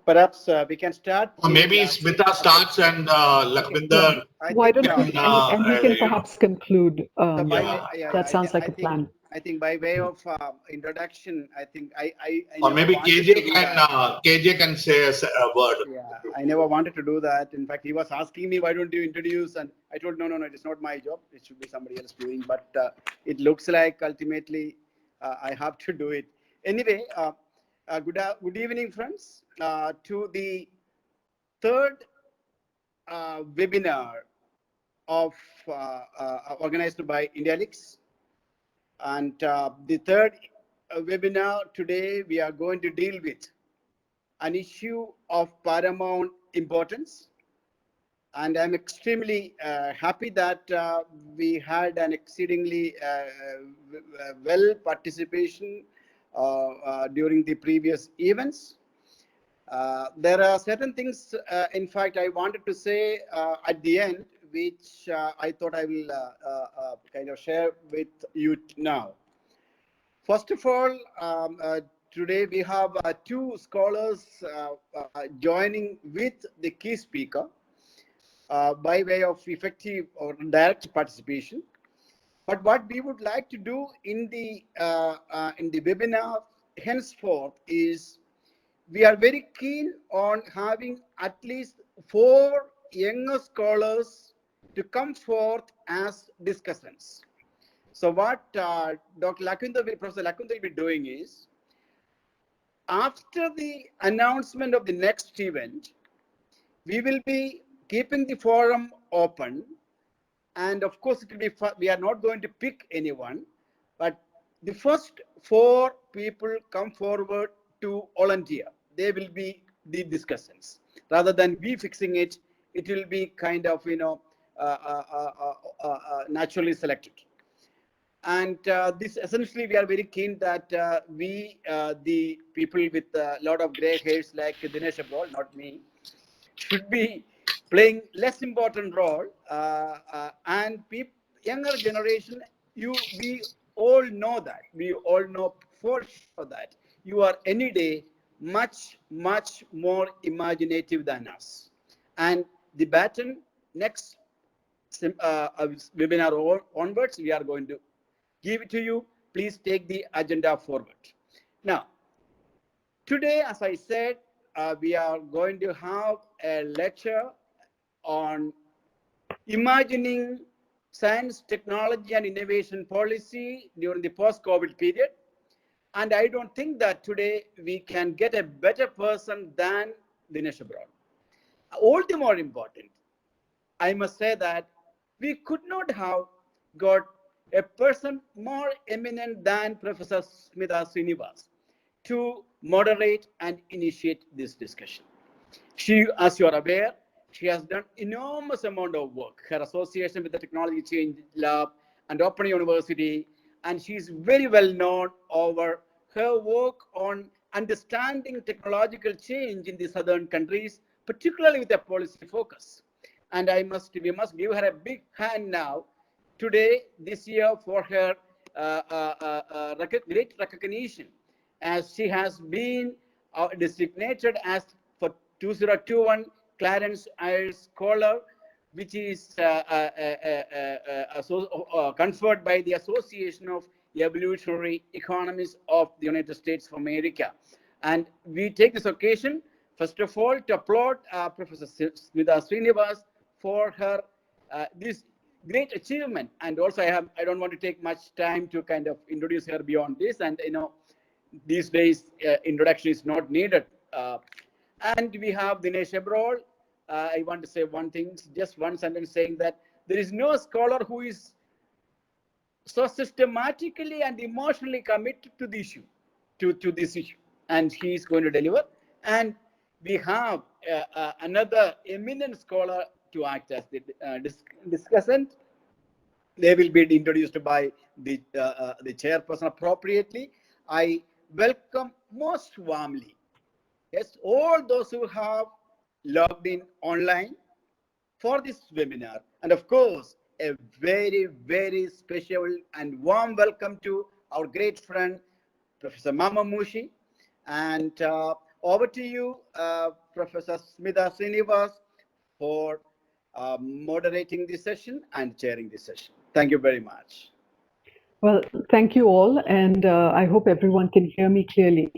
Perhaps we can start Or the. maybe Smita starts and Okay. Yeah. Lakwinder I Why think. don't you, and you can perhaps conclude. By Yeah, way, yeah. that sounds like I a think. plan. I think by way of introduction, I think I Or never maybe wanted to KJ do can that. say a word. Yeah, I never wanted to do that. In fact, he was asking me, "Why don't you introduce?" And I told, "No, no, no, it's not my job. It should be somebody else doing." But it looks like ultimately I have to do it anyway. Good evening, friends. To the third webinar of organized by Indialics, and the third webinar today we are going to deal with an issue of paramount importance, and I'm extremely happy that we had an exceedingly well participation during the previous events. There are certain things, in fact, I wanted to say at the end, which I thought I will kind of share with you now. First of all, today we have two scholars joining with the key speaker by way of effective or direct participation. But what we would like to do in the webinar henceforth is we are very keen on having at least 4 younger scholars to come forth as discussants. So what Professor Lakwinder will be doing is, after the announcement of the next event, we will be keeping the forum open, and of course it will be we are not going to pick anyone, but the first 4 people come forward to volunteer. They will be the discussants rather than we fixing it. It will be kind of naturally selected. And this essentially we are very keen that the people with a lot of gray hairs like Dinesh Abrol, not me, should be playing less important role, and younger generation, we all know that, we all know for sure that you are any day much more imaginative than us, and the baton next webinar onwards we are going to give it to you. Please take the agenda forward. Now, today, as I said, we are going to have a lecture on imagining science, technology, and innovation policy during the post-COVID period. And I don't think that today we can get a better person than Dinesh Abroad. All the more important, I must say that we could not have got a person more eminent than Professor Smita Srinivas to moderate and initiate this discussion. She, as you are aware, she has done enormous amount of work. Her association with the Technology Change Lab and Open University, and she is very well known over her work on understanding technological change in the southern countries, particularly with a policy focus. And we must give her a big hand now, today, this year, for her great recognition, as she has been designated as for 2021 Clarence Ayres Scholar, which is conferred by the Association of Evolutionary Economists of the United States of America. And we take this occasion, first of all, to applaud Professor Smita Srinivas for her this great achievement. And also, I don't want to take much time to kind of introduce her beyond this. And these days introduction is not needed. And we have Dinesh Abrol. I want to say one thing, just one sentence, saying that there is no scholar who is so systematically and emotionally committed to the issue, to this issue, and he is going to deliver. And we have another eminent scholar to act as the discussant. They will be introduced by the chairperson appropriately. I welcome most warmly, yes, all those who have logged in online for this webinar, and of course, a very special and warm welcome to our great friend, Professor Mama Mushi, and Over to you, Professor Smita Srinivas, for moderating this session and chairing this session. Thank you very much. Well, thank you all, and I hope everyone can hear me clearly.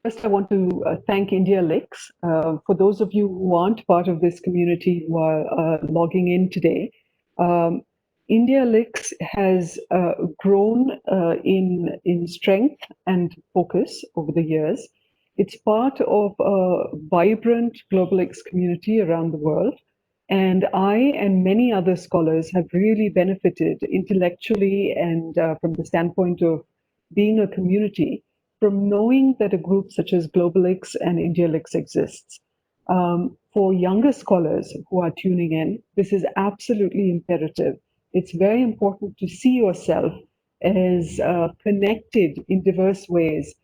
First, I want to thank Indialics. For those of you who aren't part of this community who are logging in today, um, Indialics has grown in strength and focus over the years. It's part of a vibrant GlobalX community around the world. And I and many other scholars have really benefited intellectually and from the standpoint of being a community from knowing that a group such as GlobalX and Indialix exists. For younger scholars who are tuning in, this is absolutely imperative. It's very important to see yourself as connected in diverse ways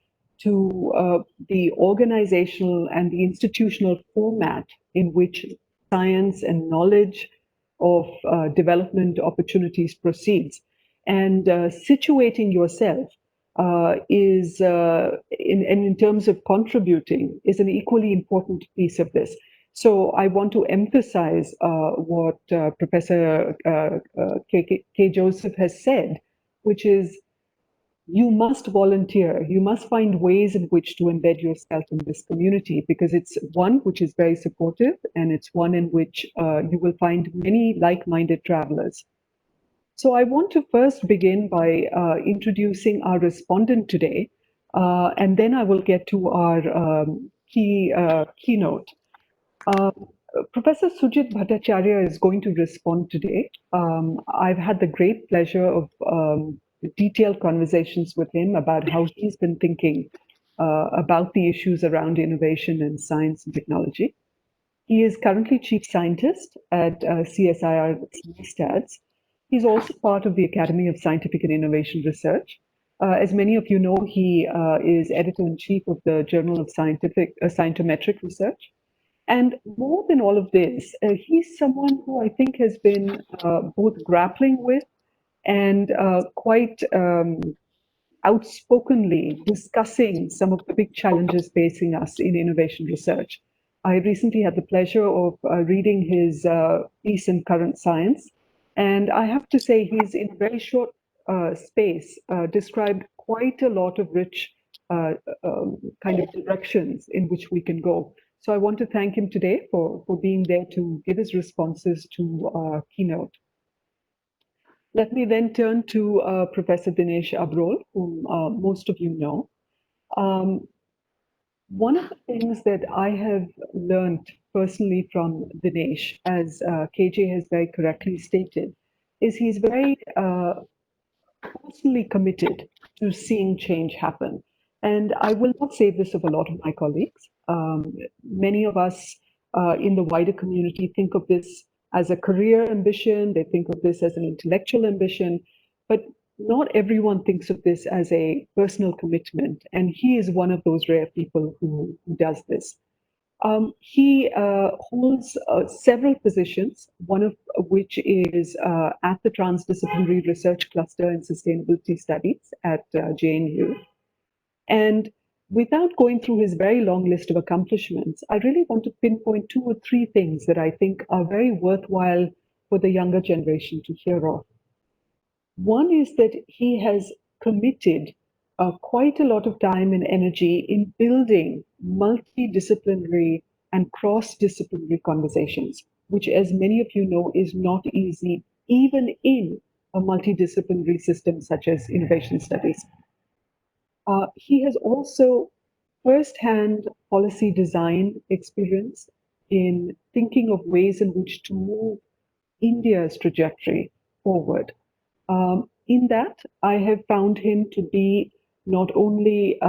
to the organizational and the institutional format in which science and knowledge of development opportunities proceeds. And situating yourself in terms of contributing, is an equally important piece of this. So I want to emphasize what Professor K. Joseph has said, which is you must volunteer. You must find ways in which to embed yourself in this community, because it's one which is very supportive, and it's one in which you will find many like-minded travelers. So I want to first begin by introducing our respondent today, and then I will get to our keynote. Uh, Professor Sujit Bhattacharya is going to respond today. I've had the great pleasure of detailed conversations with him about how he's been thinking about the issues around innovation in science and technology. He is currently chief scientist at CSIR STADS. He's also part of the Academy of Scientific and Innovation Research. As many of you know, he is editor-in-chief of the Journal of Scientometric Research. And more than all of this, he's someone who I think has been both grappling with and quite outspokenly discussing some of the big challenges facing us in innovation research. I recently had the pleasure of reading his piece in Current Science, and I have to say he's in a very short space described quite a lot of rich kind of directions in which we can go. So I want to thank him today for being there to give his responses to our keynote. Let me then turn to Professor Dinesh Abrol, whom most of you know. Um, One of the things that I have learned personally from Dinesh, as KJ has very correctly stated, is he's very personally committed to seeing change happen. And I will not say this of a lot of my colleagues. Many of us in the wider community think of this as a career ambition, they think of this as an intellectual ambition, but not everyone thinks of this as a personal commitment. And he is one of those rare people who does this. He holds several positions, one of which is at the Transdisciplinary Research Cluster in Sustainability Studies at JNU. And without going through his very long list of accomplishments, I really want to pinpoint two or three things that I think are very worthwhile for the younger generation to hear of. One is that he has committed quite a lot of time and energy in building multidisciplinary and cross-disciplinary conversations, which, as many of you know, is not easy even in a multidisciplinary system such as innovation studies. He has also first-hand policy design experience in thinking of ways in which to move India's trajectory forward. In that, I have found him to be not only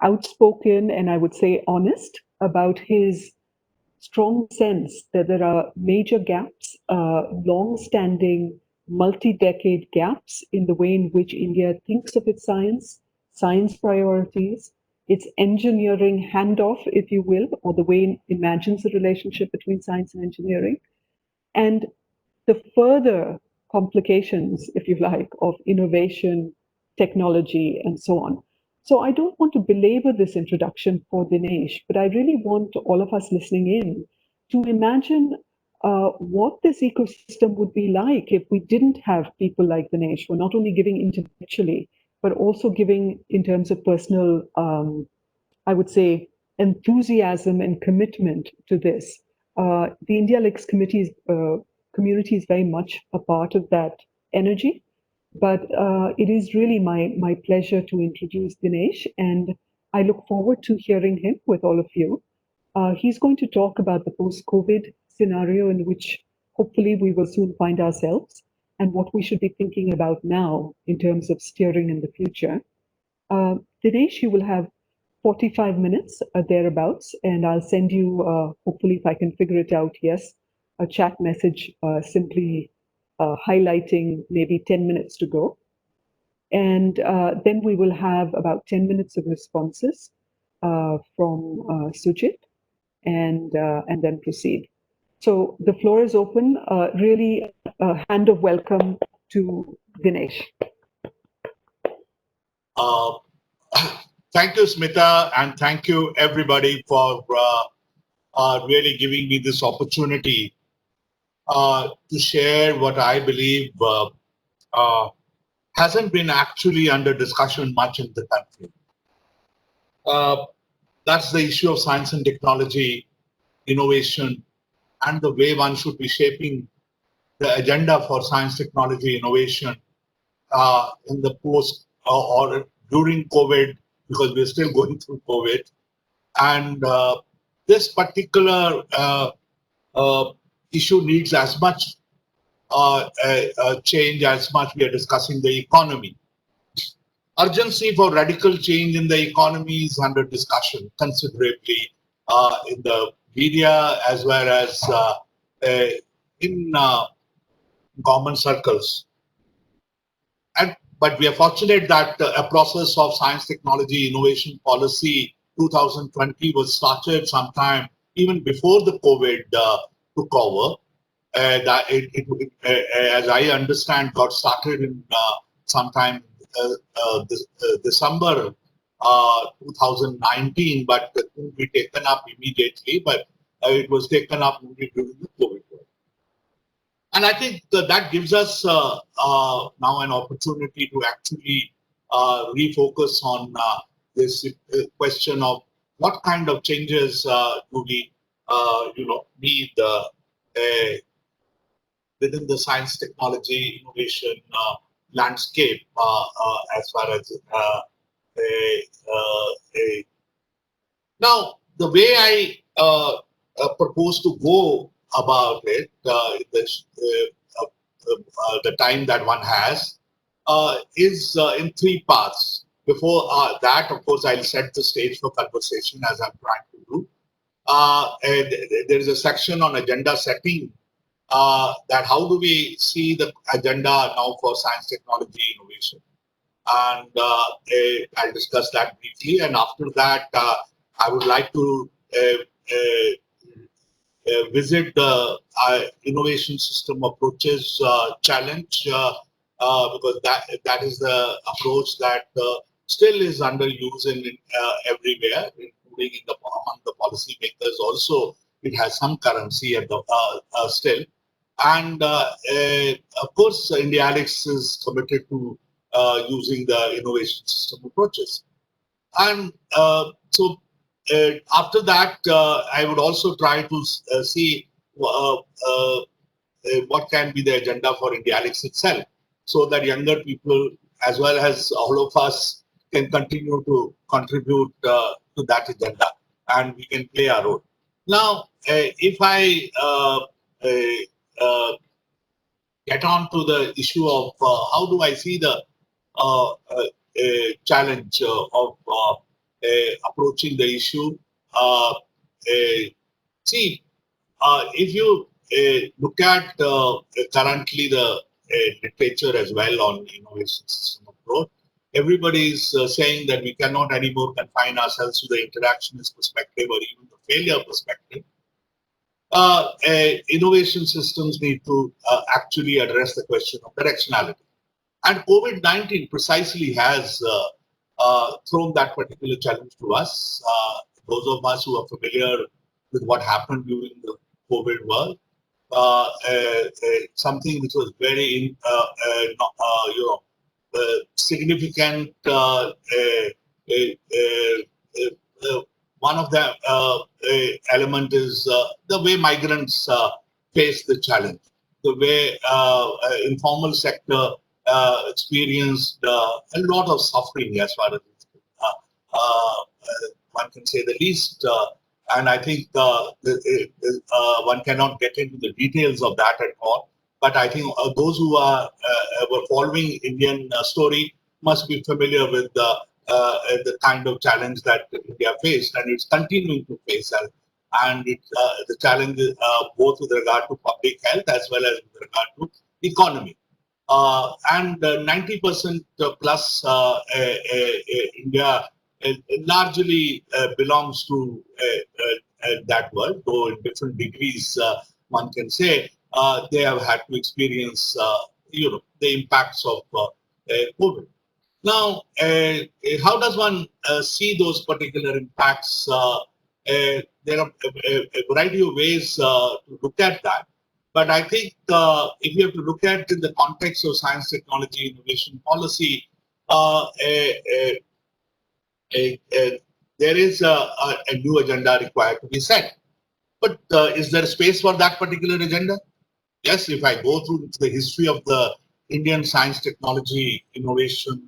outspoken and I would say honest about his strong sense that there are major gaps, long-standing, multi-decade gaps in the way in which India thinks of its science priorities, its engineering handoff, if you will, or the way it imagines the relationship between science and engineering, and the further complications, if you like, of innovation, technology, and so on. So I don't want to belabor this introduction for Dinesh, but I really want all of us listening in to imagine what this ecosystem would be like if we didn't have people like Dinesh, who are not only giving intellectually, but also giving in terms of personal, I would say, enthusiasm and commitment to this. The Indialics community is very much a part of that energy. But it is really my pleasure to introduce Dinesh, and I look forward to hearing him with all of you. He's going to talk about the post COVID scenario in which hopefully we will soon find ourselves and what we should be thinking about now in terms of steering in the future. Dinesh, you will have 45 minutes thereabouts, and I'll send you, hopefully, if I can figure it out, yes, a chat message simply highlighting maybe 10 minutes to go. And then we will have about 10 minutes of responses from Sujit and then proceed. So the floor is open. Really, a hand of welcome to Dinesh. Uh, thank you, Smita, and thank you everybody for really giving me this opportunity to share what I believe uh, hasn't been actually under discussion much in the country. That's the issue of science and technology, innovation, and the way one should be shaping the agenda for science, technology, innovation in the post or during COVID, because we're still going through COVID. And this particular issue needs as much change as much we are discussing the economy. Urgency for radical change in the economy is under discussion considerably in the media as well as in government circles. But we are fortunate that a process of science, technology, innovation policy 2020 was started sometime even before the COVID took over. As I understand, got started in sometime December 2019, but it couldn't be taken up immediately. But it was taken up only during the COVID. And I think that gives us now an opportunity to actually refocus on this question of what kind of changes do we, need within the science, technology, innovation landscape as far as now the way I propose to go about it, the time that one has, is in three parts. Before that, of course, I'll set the stage for conversation as I'm trying to do. And there is a section on agenda setting that how do we see the agenda now for science, technology, innovation. And I'll discuss that briefly. And after that, I would like to visit the innovation system approaches challenge because that is the approach that still is under use in everywhere, including among the policymakers. Also, it has some currency at the still, and of course, Indialics is committed to using the innovation system approaches. And after that, I would also try to see what can be the agenda for Indialics itself, so that younger people as well as all of us can continue to contribute to that agenda and we can play our role. Now, if I get on to the issue of how do I see the challenge of approaching the issue. See, if you look at currently the literature as well on innovation system approach, everybody is saying that we cannot anymore confine ourselves to the interactionist perspective or even the failure perspective. Innovation systems need to actually address the question of directionality. And COVID-19 precisely has thrown that particular challenge to us. Those of us who are familiar with what happened during the COVID world, something which was very, significant. One of the element is the way migrants face the challenge, the way informal sector experienced a lot of suffering as far as uh, one can say the least. And I think one cannot get into the details of that at all. But I think those who were following Indian story must be familiar with the kind of challenge that India faced, and it's continuing to face. And the challenge both with regard to public health as well as with regard to economy. And 90% plus India largely belongs to that world, though in different degrees, one can say they have had to experience, the impacts of COVID. Now, how does one see those particular impacts? There are a variety of ways to look at that. But I think if you have to look at in the context of science, technology, innovation policy, uh, a, a, there is a new agenda required to be set. But is there space for that particular agenda? Yes, if I go through the history of the Indian science, technology, innovation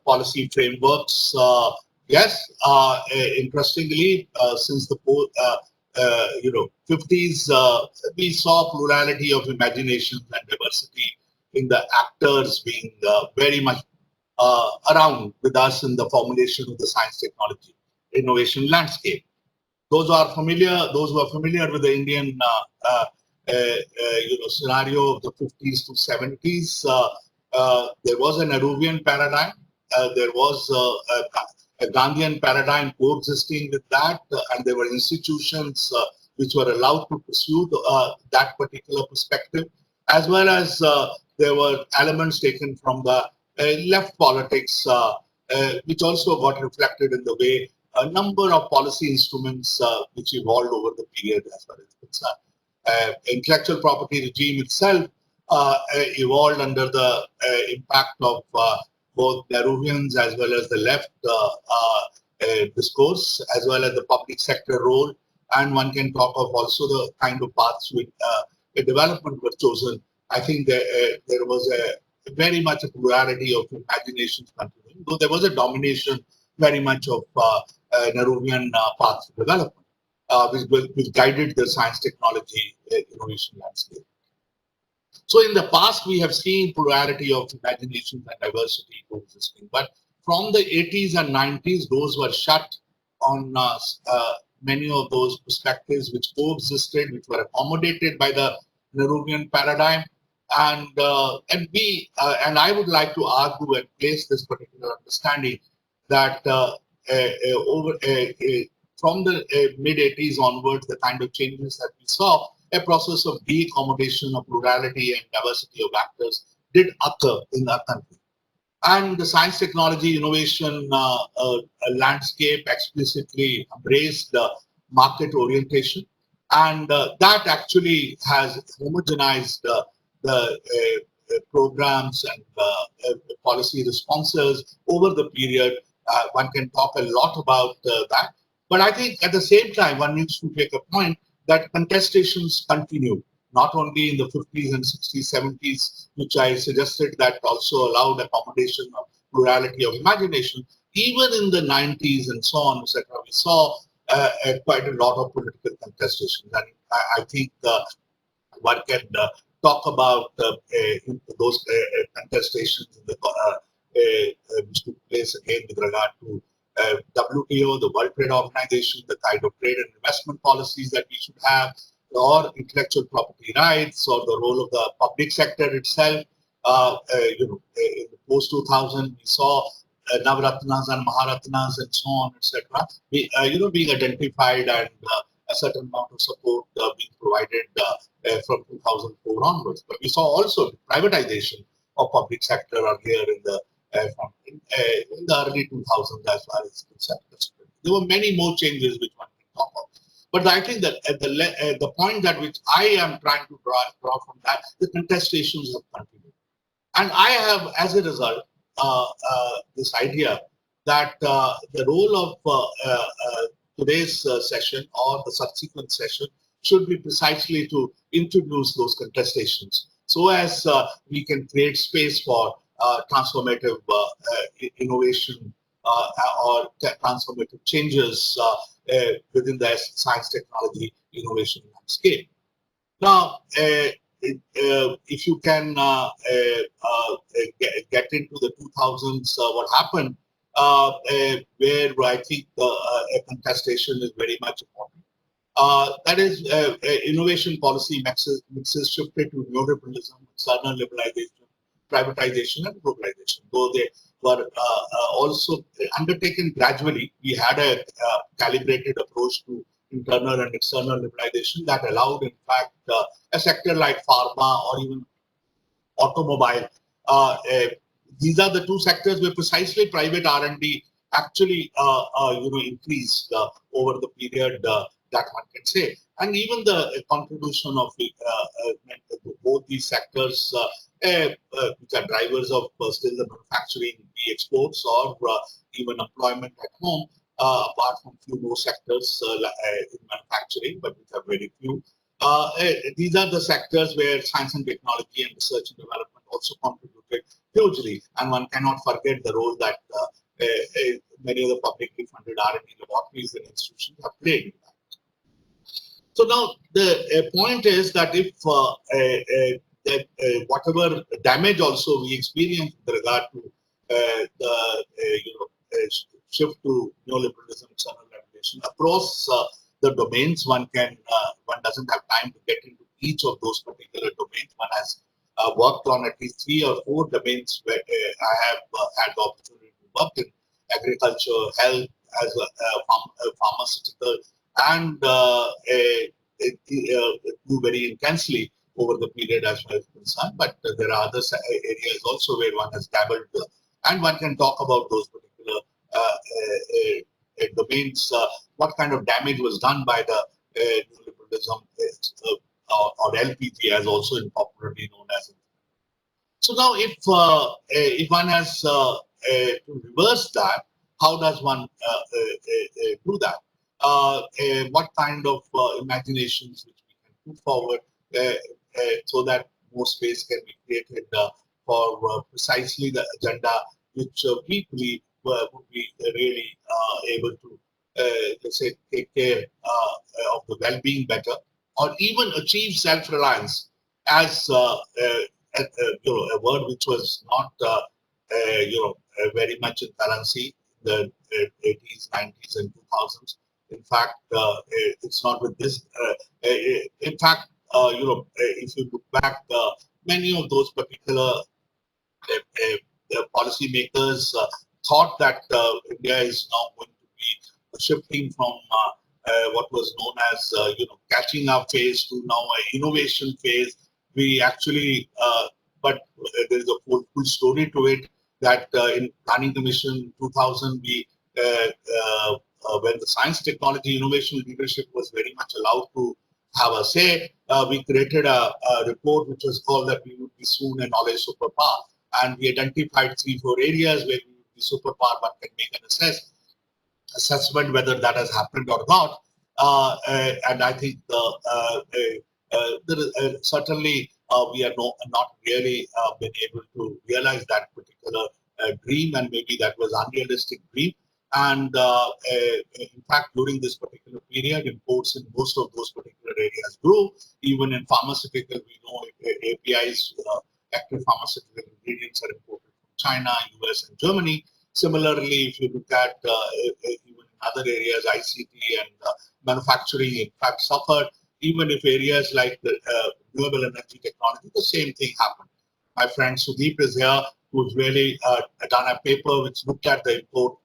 policy frameworks, yes, interestingly, since the 50s, we saw plurality of imaginations and diversity in the actors being very much around with us in the formulation of the science, technology, innovation landscape. Those who are familiar with the Indian scenario of the 50s to 70s, there was an Nehruvian paradigm. There was a Gandhian paradigm coexisting with that, and there were institutions which were allowed to pursue that particular perspective, as well as there were elements taken from the left politics, which also got reflected in the way a number of policy instruments which evolved over the period as far as concerned. Intellectual property regime itself evolved under the impact of both Nehruvians as well as the left discourse, as well as the public sector role. And one can talk of also the kind of paths which the development were chosen. I think there was a very much a plurality of imaginations continuing, though there was a domination very much of Nehruvian paths of development, which guided the science, technology, innovation landscape. So in the past, we have seen plurality of imaginations and diversity coexisting, but from the 80s and 90s, those were shut on many of those perspectives which coexisted, which were accommodated by the Nehruvian paradigm. And I would like to argue and place this particular understanding that from the mid 80s onwards, the kind of changes that we saw, a process of de-accommodation of plurality and diversity of actors did occur in our country. And the science, technology, innovation landscape explicitly embraced market orientation. And that actually has homogenized the programs and policy responses over the period. One can talk a lot about that. But I think at the same time, one needs to take a point that contestations continue, not only in the 50s and 60s, 70s, which I suggested that also allowed accommodation of plurality of imagination. Even in the 90s and so on, etc., we saw quite a lot of political contestations. And I think one can talk about those contestations in the, which took place again with regard to WTO, the World Trade Organization, the kind of trade and investment policies that we should have, or intellectual property rights, or the role of the public sector itself. In the post 2000, we saw Navratnas and Maharatnas and so on, etc. Being identified, and a certain amount of support being provided from 2004 onwards. But we saw also privatization of public sector earlier in the in the early 2000s as far as concerned. There were many more changes which one can talk about. But I think that the point that which I am trying to draw from that, the contestations have continued. And I have, as a result, this idea that the role of today's session or the subsequent session should be precisely to introduce those contestations so as we can create space for transformative innovation or transformative changes within the science technology innovation landscape. Now, if you can get into the 2000s, what happened, where I think a contestation is very much important. That is, innovation policy mixes shifted to neoliberalism, external liberalization, privatization, and globalization. Though they were also undertaken gradually, we had a calibrated approach to internal and external liberalization that allowed, in fact, a sector like pharma or even automobile. These are the two sectors where precisely private R&D actually increased over the period that one can say. And even the contribution of both these sectors, which are drivers of still the manufacturing, the exports, or even employment at home, apart from few more sectors in manufacturing, but which are very few. These are the sectors where science and technology and research and development also contributed hugely, and one cannot forget the role that many of the publicly funded R&D laboratories and institutions have played in that. So now the point is that if whatever damage also we experience with regard to the shift to neoliberalism, external regulation across the domains, one doesn't have time to get into each of those particular domains. One has worked on at least 3 or 4 domains where I have had the opportunity to work in: agriculture, health, as a pharmaceutical, and do very intensely over the period as far as concerned. But there are other areas also where one has dabbled, and one can talk about those particular domains. What kind of damage was done by the neoliberalism or LPG, as also popularly known as. So now, if one has to reverse that, how does one do that? What kind of imaginations which we can put forward so that more space can be created for precisely the agenda which we believe would be really able to, let's say, take care of the well-being better, or even achieve self-reliance as a word which was not very much in currency in the 80s, 90s, and 2000s. In fact, it's not with this. In fact, if you look back, many of those particular policymakers thought that India is now going to be shifting from what was known as catching up phase to now an innovation phase. We actually, but there is a full story to it that in Planning Commission 2000, we when the science, technology, innovation leadership was very much allowed to have a say, we created a report which was called that we would be soon a knowledge superpower. And we identified 3-4 areas where we would be superpower, but can make an assessment whether that has happened or not. And I think certainly we are not really been able to realize that particular dream, and maybe that was unrealistic dream. And in fact, during this particular period, imports in most of those particular areas grew. Even in pharmaceutical, we know APIs, active pharmaceutical ingredients, are imported from China, US, and Germany. Similarly, if you look at even in other areas, ICT and manufacturing, in fact, suffered. Even if areas like the renewable energy technology, the same thing happened. My friend Sudeep is here, who's really done a paper which looked at the import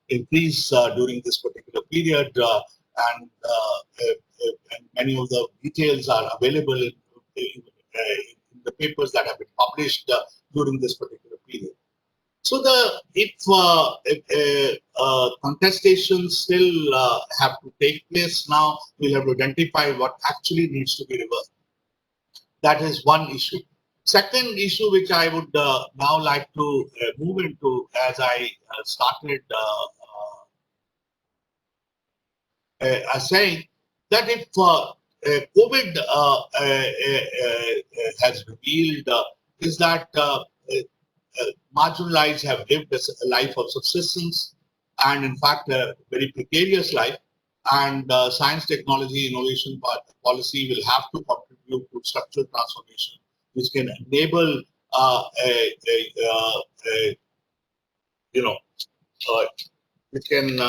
increase during this particular period, and many of the details are available in the papers that have been published. established during this particular period. So if contestations still have to take place now, we'll have to identify what actually needs to be reversed. That is one issue. Second issue, which I would now like to move into, as I started saying, that if COVID has revealed is that marginalized have lived a life of subsistence, and in fact a very precarious life, and science, technology, innovation policy will have to contribute to structural transformation, which can enable you know which can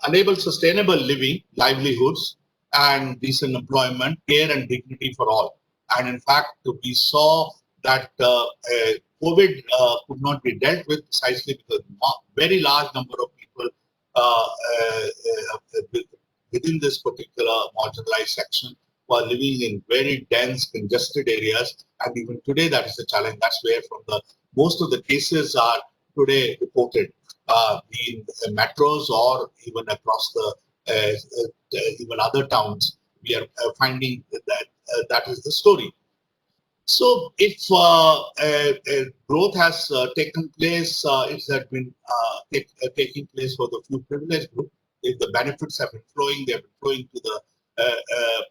enable sustainable living, livelihoods, and decent employment, care and dignity for all. And in fact, we saw that COVID could not be dealt with precisely because very large number of people within this particular marginalized section were living in very dense, congested areas. And even today, that is the challenge. That's where from the most of the cases are today reported, be in metros or even across the even other towns. We are finding that that is the story. So, if growth has taken place, it has been taking place for the few privileged group. If the benefits have been flowing, they have been flowing to the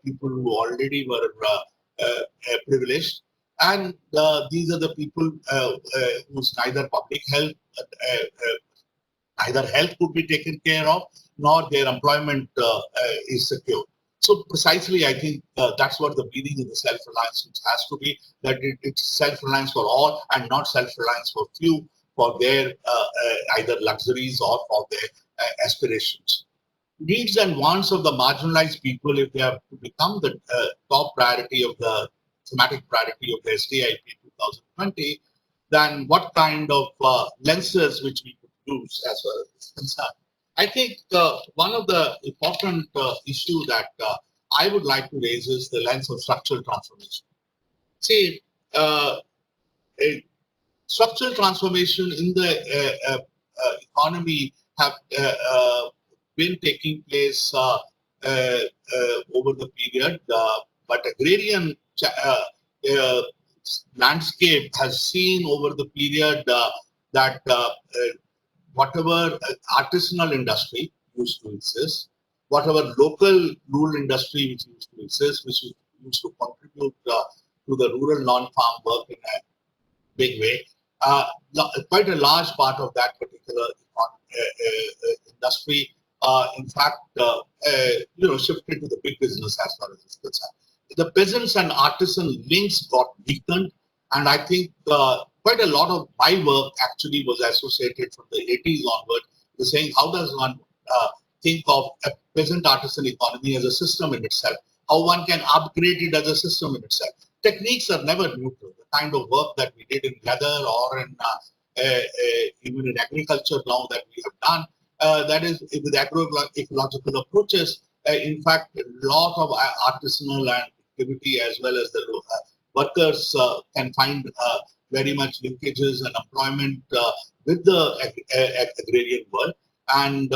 people who already were privileged, and these are the people whose neither public health, neither health could be taken care of, nor their employment is secure. So precisely, I think that's what the meaning of the self-reliance has to be, that it's self-reliance for all and not self-reliance for few for their either luxuries or for their aspirations. Needs and wants of the marginalized people, if they have to become the top priority of the thematic priority of the SDIP 2020, then what kind of lenses which we could use as well as concerned. I think one of the important issue that I would like to raise is the lens of structural transformation. See, a structural transformation in the economy have been taking place over the period, but agrarian landscape has seen over the period that whatever artisanal industry used to exist, whatever local rural industry which used to exist, which used to contribute to the rural non-farm work in a big way, quite a large part of that particular industry, in fact, shifted to the big business as far as it's concerned. The peasants and artisan links got weakened, and I think quite a lot of my work actually was associated from the 80s onward with saying how does one think of a peasant artisan economy as a system in itself, how one can upgrade it as a system in itself. Techniques are never neutral. The kind of work that we did in leather or in even in agriculture now that we have done, that is with agroecological approaches, in fact, a lot of artisanal and activity as well as the workers can find very much linkages and employment with the agrarian world. And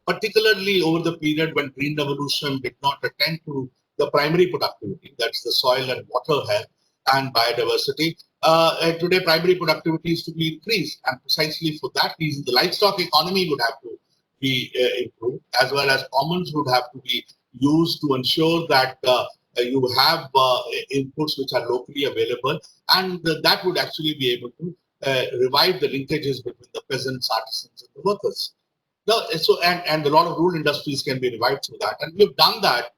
particularly over the period when Green Revolution did not attend to the primary productivity, that's the soil and water health and biodiversity. Today, primary productivity is to be increased, and precisely for that reason, the livestock economy would have to be improved, as well as commons would have to be used to ensure that you have inputs which are locally available, and that would actually be able to revive the linkages between the peasants, artisans, and the workers. No, so and a lot of rural industries can be revived through that, and we've done that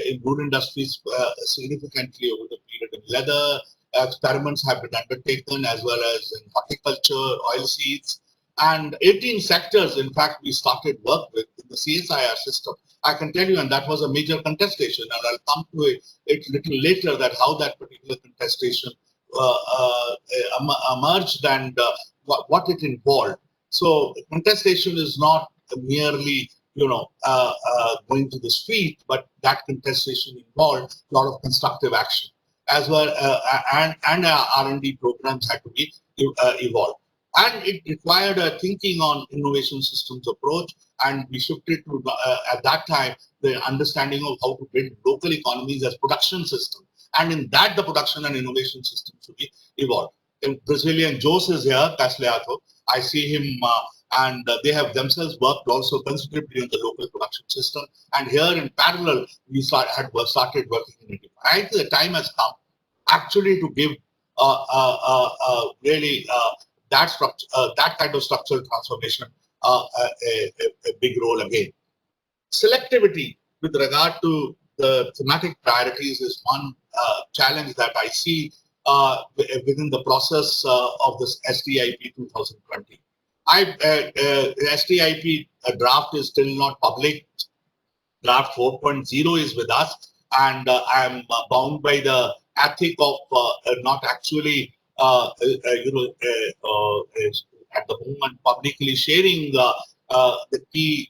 in rural industries significantly over the period. In leather, experiments have been undertaken, as well as in horticulture, oilseeds, and 18 sectors. In fact, we started work with in the CSIR system. I can tell you, and that was a major contestation, and I'll come to it a little later that how that particular contestation emerged and what it involved. So contestation is not merely going to the street, but that contestation involved a lot of constructive action as well, and R&D programs had to be evolved. And it required a thinking on innovation systems approach, and we shifted to, at that time, the understanding of how to build local economies as production systems. And in that, the production and innovation system should be evolved. In Brazilian Jose is here, Casleato. I see him, and they have themselves worked also considerably on the local production system. And here in parallel, we started working in India. I think the time has come actually to give really that structure, that kind of structural transformation a big role again. Selectivity with regard to the thematic priorities is one challenge that I see within the process of this STIP 2020. STIP draft is still not public. Draft 4.0 is with us, and I am bound by the ethic of not actually, at the moment, publicly sharing the key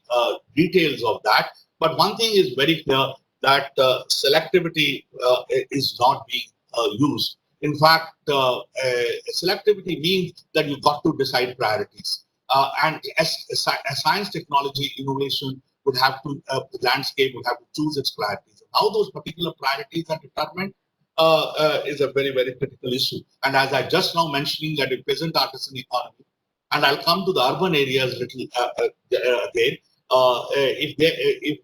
details of that. But one thing is very clear, that selectivity is not being used. In fact, selectivity means that you've got to decide priorities. And as science, technology, innovation would have to, the landscape would have to choose its priorities. And how those particular priorities are determined is a very, very critical issue. And as I just now mentioning that it peasant artisan economy, and I'll come to the urban areas little again. If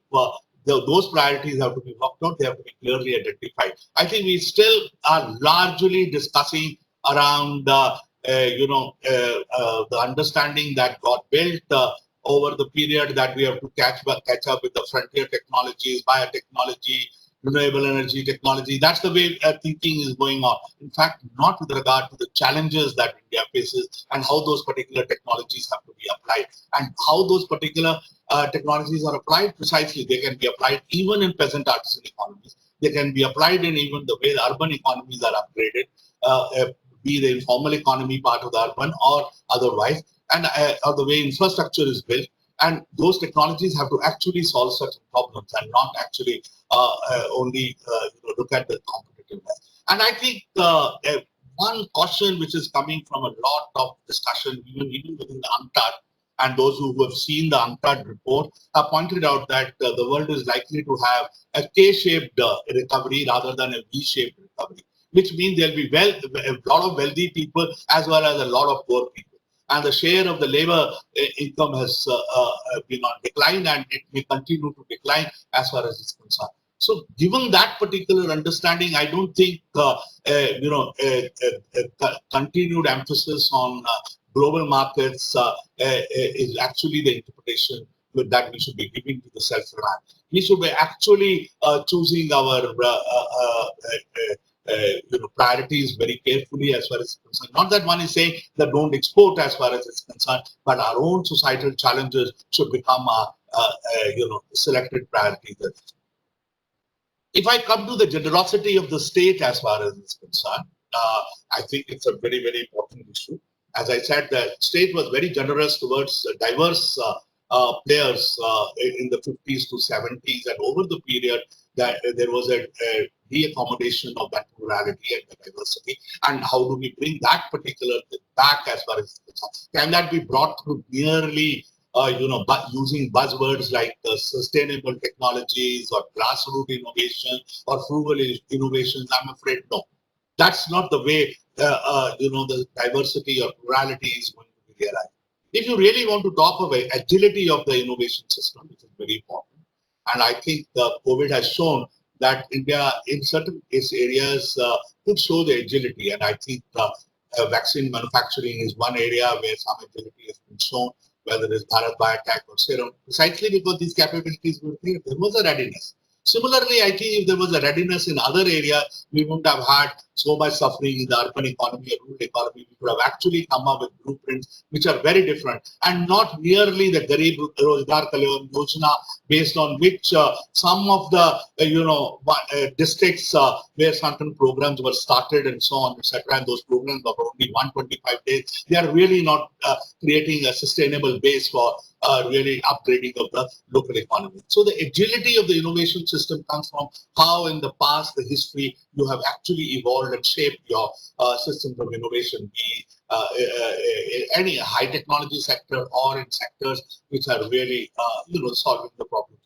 those priorities have to be worked out, they have to be clearly identified. I think we still are largely discussing around the understanding that got built over the period that we have to catch up with the frontier technologies, biotechnology, renewable energy technology. That's the way thinking is going on. In fact, not with regard to the challenges that India faces and how those particular technologies have to be applied, and how those particular technologies are applied precisely. They can be applied even in peasant artisan economies. They can be applied in even the way the urban economies are upgraded, be the informal economy part of the urban or otherwise, and or the way infrastructure is built. And those technologies have to actually solve certain problems and not actually only look at the competitiveness. And I think one caution which is coming from a lot of discussion, even within the UNCTAD, and those who have seen the UNCTAD report have pointed out that the world is likely to have a K-shaped recovery rather than a V-shaped recovery, which means there'll be a lot of wealthy people as well as a lot of poor people. And the share of the labor income has been on decline, and it may continue to decline as far as it's concerned. So, given that particular understanding, I don't think continued emphasis on global markets is actually the interpretation that we should be giving to the self-reliance. We should be actually choosing our priorities very carefully as far as it's concerned. Not that one is saying that don't export as far as it's concerned, but our own societal challenges should become selected priorities. If I come to the generosity of the state as far as it's concerned, I think it's a very, very important issue. As I said, the state was very generous towards diverse players in the 50s to 70s, and over the period that there was a reaccommodation of that plurality and the diversity. And how do we bring that particular back as far as can that be brought through merely using buzzwords like sustainable technologies or grassroots innovation or frugal innovations? I'm afraid no. That's not the way the diversity or plurality is going to be realized. If you really want to talk of agility of the innovation system, which is very important, and I think COVID has shown that India in certain areas could show the agility, and I think vaccine manufacturing is one area where some agility has been shown, whether it's Bharat Biotech or Serum, precisely because these capabilities were there. There was a readiness. Similarly, I think if there was a readiness in other areas, we wouldn't have had so much suffering in the urban economy or rural economy. We could have actually come up with blueprints which are very different, and not merely the Garib Rozgar Kalyan Yojana, based on which some of the districts where certain programs were started and so on, etc. And those programs were only 125 days. They are really not creating a sustainable base for really upgrading of the local economy. So the agility of the innovation system comes from how in the past, the history, you have actually evolved and shaped your systems of innovation, be any high technology sector or in sectors which are really, solving the problem.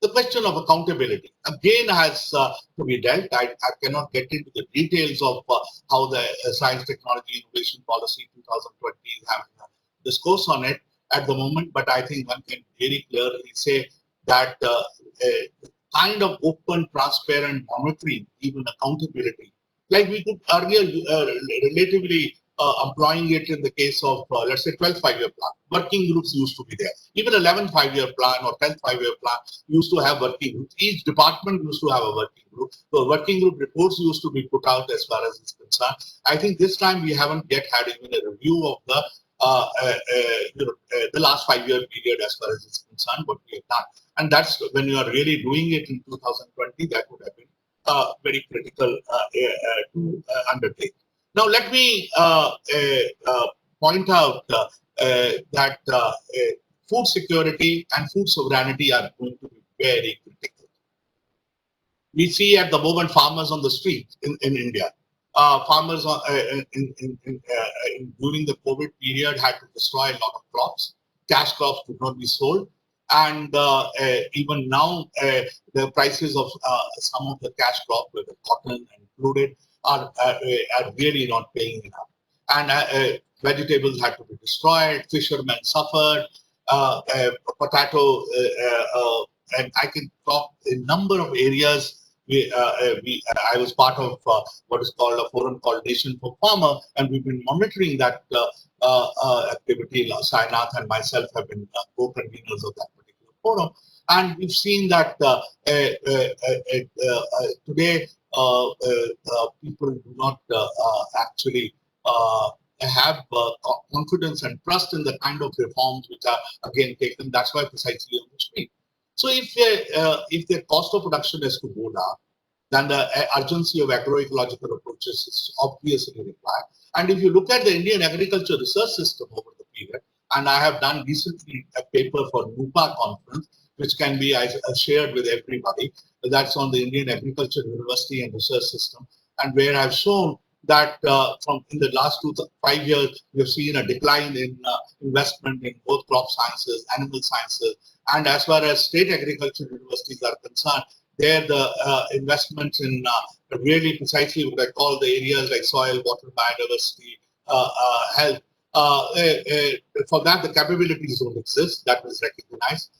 The question of accountability again has to be dealt. I cannot get into the details of how the Science, Technology, Innovation Policy 2020 is having a discourse on it at the moment, but I think one can very clearly say that kind of open, transparent monitoring, even accountability, like we could earlier relatively employing it in the case of, let's say, 12 5-year plan. Working groups used to be there. Even 11 5-year plan or 10th 5-year plan used to have working groups. Each department used to have a working group. So working group reports used to be put out as far as it's concerned. I think this time we haven't yet had even a review of the last 5-year period as far as it's concerned, what we have done. And that's when you are really doing it in 2020, that would have been very critical to undertake. Now, let me point out that food security and food sovereignty are going to be very critical. We see at the moment farmers on the street in India. Farmers during the COVID period had to destroy a lot of crops. Cash crops could not be sold. And even now, the prices of some of the cash crops, whether cotton included, are really not paying enough. And vegetables had to be destroyed, fishermen suffered, potato, and I can talk a number of areas. I was part of what is called a forum called Nation for Farmer, and we've been monitoring that activity. Sainath and myself have been co-conveners of that particular forum, and we've seen that today people do not actually have confidence and trust in the kind of reforms which are again taken. That's why precisely on the street. So if the cost of production has to go down, then the urgency of agroecological approaches is obviously required. And if you look at the Indian agriculture research system over the period, and I have done recently a paper for NUPA conference, which can be shared with everybody. That's on the Indian Agriculture University and Research System, and where I've shown that from in the last 5 years, we have seen a decline in investment in both crop sciences, animal sciences, and as far as state agriculture universities are concerned, there the investments in really precisely what I call the areas like soil, water, biodiversity, health. For that, the capabilities don't exist. That was recognized.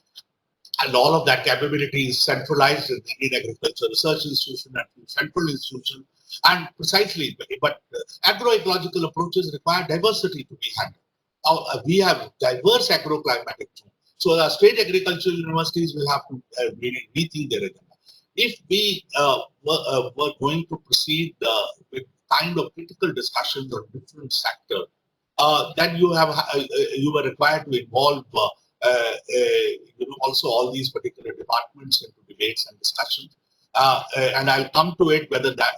And all of that capability is centralized in the Indian Agriculture Research Institution and Central Institution. And precisely, but agroecological approaches require diversity to be handled. We have diverse agroclimatic zones. So the state agricultural universities will have to really rethink their agenda. If we were going to proceed with kind of critical discussions on different sectors, then you were required to involve also all these particular departments into debates and discussions. And I'll come to it whether that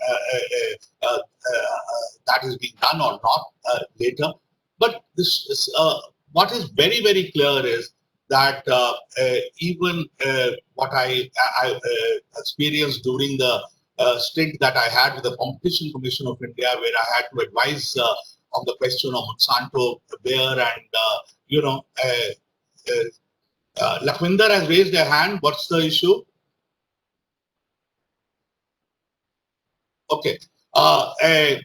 is being done or not later. But this is, what is very, very clear is that even what I experienced during the stint that I had with the Competition Commission of India, where I had to advise on the question of Monsanto, Bayer, and Lakhvinder has raised their hand. What's the issue? Okay. A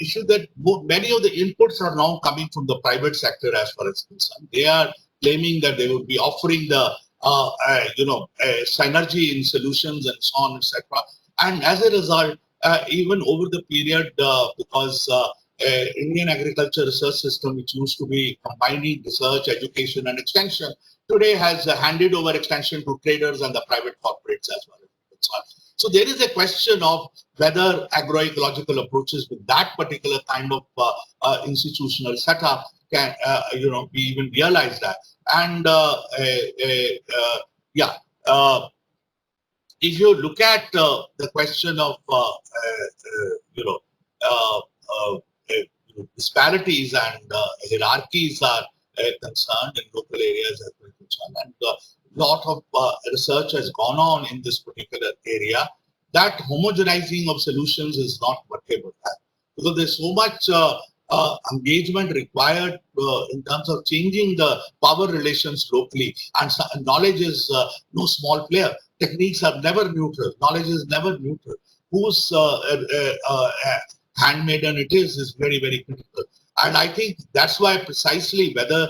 issue that many of the inputs are now coming from the private sector as far as concerned. They are claiming that they would be offering the synergy in solutions and so on, etc. And as a result, even over the period, because Indian agriculture research system, which used to be combining research, education, and extension, today has handed over extension to traders and the private corporates as well. So there is a question of whether agroecological approaches with that particular kind of institutional setup can, be even realized that. And if you look at the question of disparities and hierarchies are concerned in local areas as well concerned. And a lot of research has gone on in this particular area that homogenizing of solutions is not workable because there's so much engagement required in terms of changing the power relations locally. And knowledge is no small player. Techniques are never neutral. Knowledge is never neutral. Whose handmaiden it is very, very critical. And I think that's why precisely whether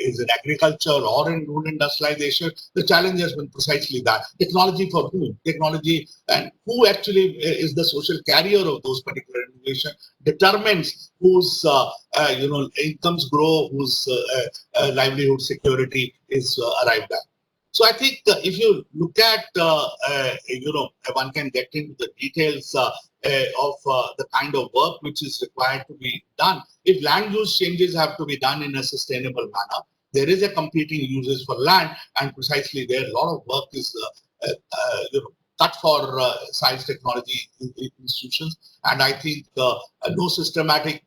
is in agriculture or in rural industrialization, the challenge has been precisely that. Technology for whom? Technology and who actually is the social carrier of those particular innovation determines whose incomes grow, whose livelihood security is arrived at. So I think if you look at, one can get into the details of the kind of work which is required to be done. If land use changes have to be done in a sustainable manner, there is a competing uses for land, and precisely there a lot of work is cut for science technology institutions. And I think no systematic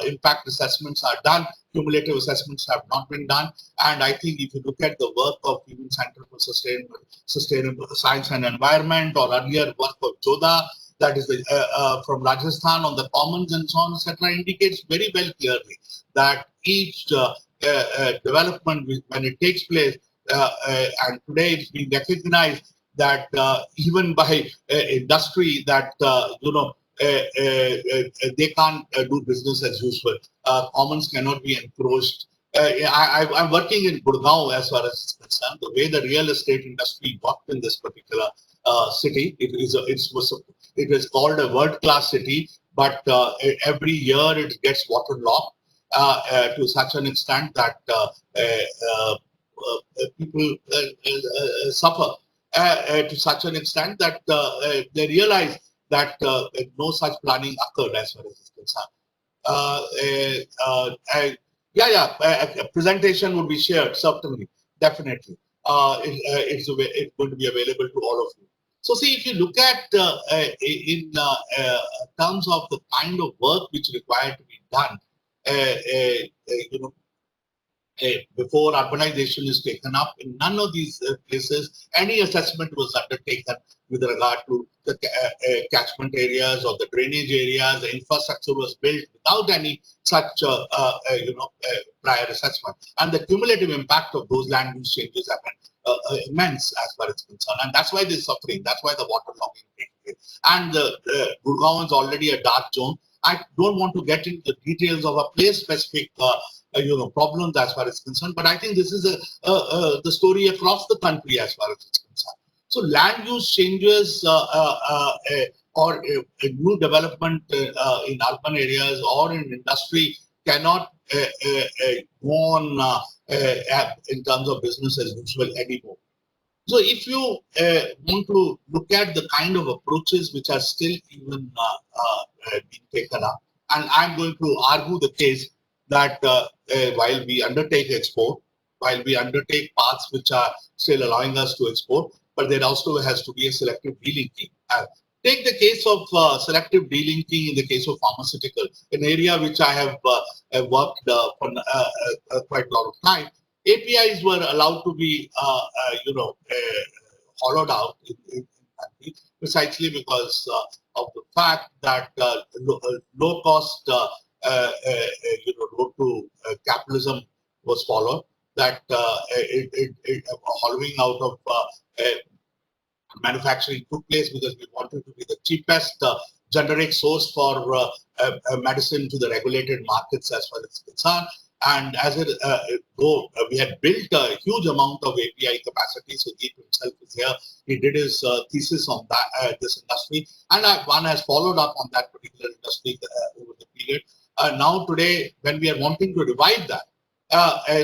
impact assessments are done. Cumulative assessments have not been done. And I think if you look at the work of Human Center for Sustainable Science and Environment, or earlier work of Joda, that is from Rajasthan on the commons and so on, etc., indicates very well clearly that each development, when it takes place, and today it's being recognized that even by industry that they can't do business as usual. Commons cannot be encroached. I'm working in Gurgaon as far as it's concerned. The way the real estate industry worked in this particular city, it is called a world-class city, but every year it gets waterlogged to such an extent that people suffer to such an extent that they realize that no such planning occurred as far as it's concerned. A presentation would be shared, certainly, definitely. It's going to be available to all of you. So see, if you look at in terms of the kind of work which required to be done, before urbanization is taken up, in none of these places, any assessment was undertaken with regard to the catchment areas or the drainage areas. The infrastructure was built without any such, prior assessment. And the cumulative impact of those land use changes have been immense as far as concerned. And that's why they're suffering. That's why the waterlogging takes place. And Gurgaon is already a dark zone. I don't want to get into the details of a place-specific problems as far as concerned, but I think this is the story across the country as far as it's concerned. So land use changes or a new development in urban areas or in industry cannot go on in terms of business as usual anymore. So if you want to look at the kind of approaches which are still even being taken up, and I'm going to argue the case that while we undertake export, while we undertake paths which are still allowing us to export, but there also has to be a selective delinking. Take the case of selective delinking in the case of pharmaceutical, an area which I have worked for quite a lot of time. APIs were allowed to be, hollowed out in country precisely because of the fact that low cost road to capitalism was followed, that hollowing out of manufacturing took place because we wanted to be the cheapest generic source for medicine to the regulated markets as far as concerned. And as though we had built a huge amount of API capacity, so Deep himself is here. He did his thesis on that this industry, and one has followed up on that particular industry over the period. Now today, when we are wanting to revive that,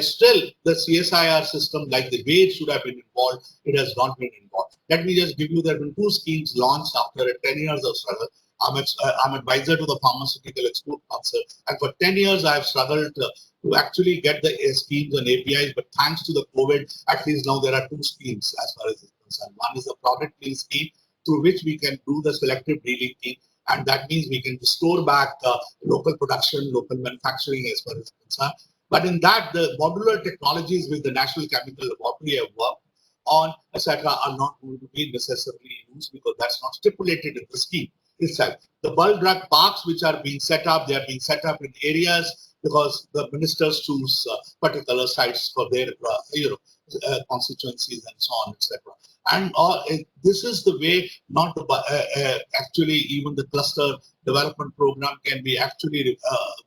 still the CSIR system, like the way it should have been involved, it has not been involved. Let me just give you, there have been 2 schemes launched after 10 years of struggle. I'm advisor to the Pharmaceutical Export Council, and for 10 years I have struggled to actually get the schemes and APIs, but thanks to the COVID, at least now there are 2 schemes as far as it's concerned. One is the product link scheme, through which we can do the selective delinking. And that means we can restore back local production, local manufacturing as far as concerned. But in that, the modular technologies which the National Chemical Laboratory have worked on, etc., are not going to be necessarily used because that's not stipulated in the scheme itself. The bulk drug parks which are being set up, they are being set up in areas because the ministers choose particular sites for their constituencies and so on, etc. And this is the way, not the actually even the cluster development program can be actually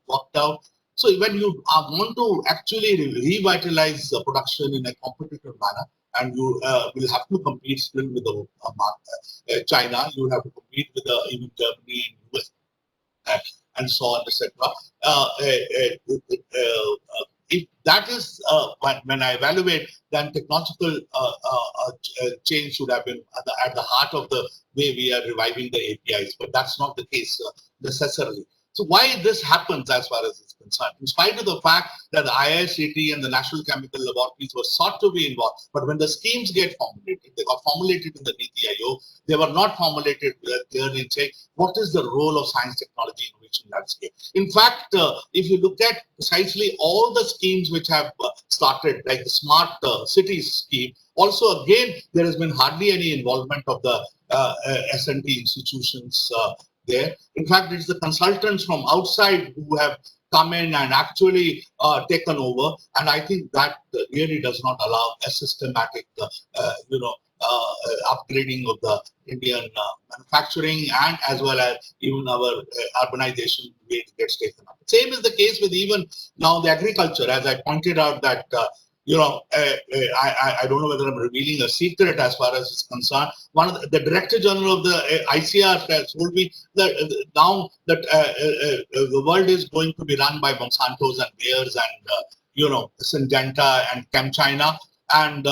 worked out. So when you want to actually revitalize the production in a competitive manner, and you will have to compete still with the China, you will have to compete with even Germany and US and so on, etc. If that is when I evaluate, then technological change should have been at the heart of the way we are reviving the APIs, but that's not the case necessarily. So why this happens as far as it's concerned, in spite of the fact that the IISCT and the National Chemical Laboratories were sought to be involved, but when the schemes get formulated, they got formulated in the Niti Aayog, they were not formulated clearly in saying what is the role of science, technology, innovation landscape. In fact, if you look at precisely all the schemes which have started, like the Smart Cities scheme, also again, there has been hardly any involvement of the S&T institutions there. In fact, it's the consultants from outside who have come in and actually taken over, and I think that really does not allow a systematic, upgrading of the Indian manufacturing and as well as even our urbanization way it gets taken up. Same is the case with even now the agriculture, as I pointed out that. I don't know whether I'm revealing a secret as far as it's concerned. One of the Director General of the ICR has told me that now that the world is going to be run by Monsantos and Bayers and Syngenta and ChemChina, and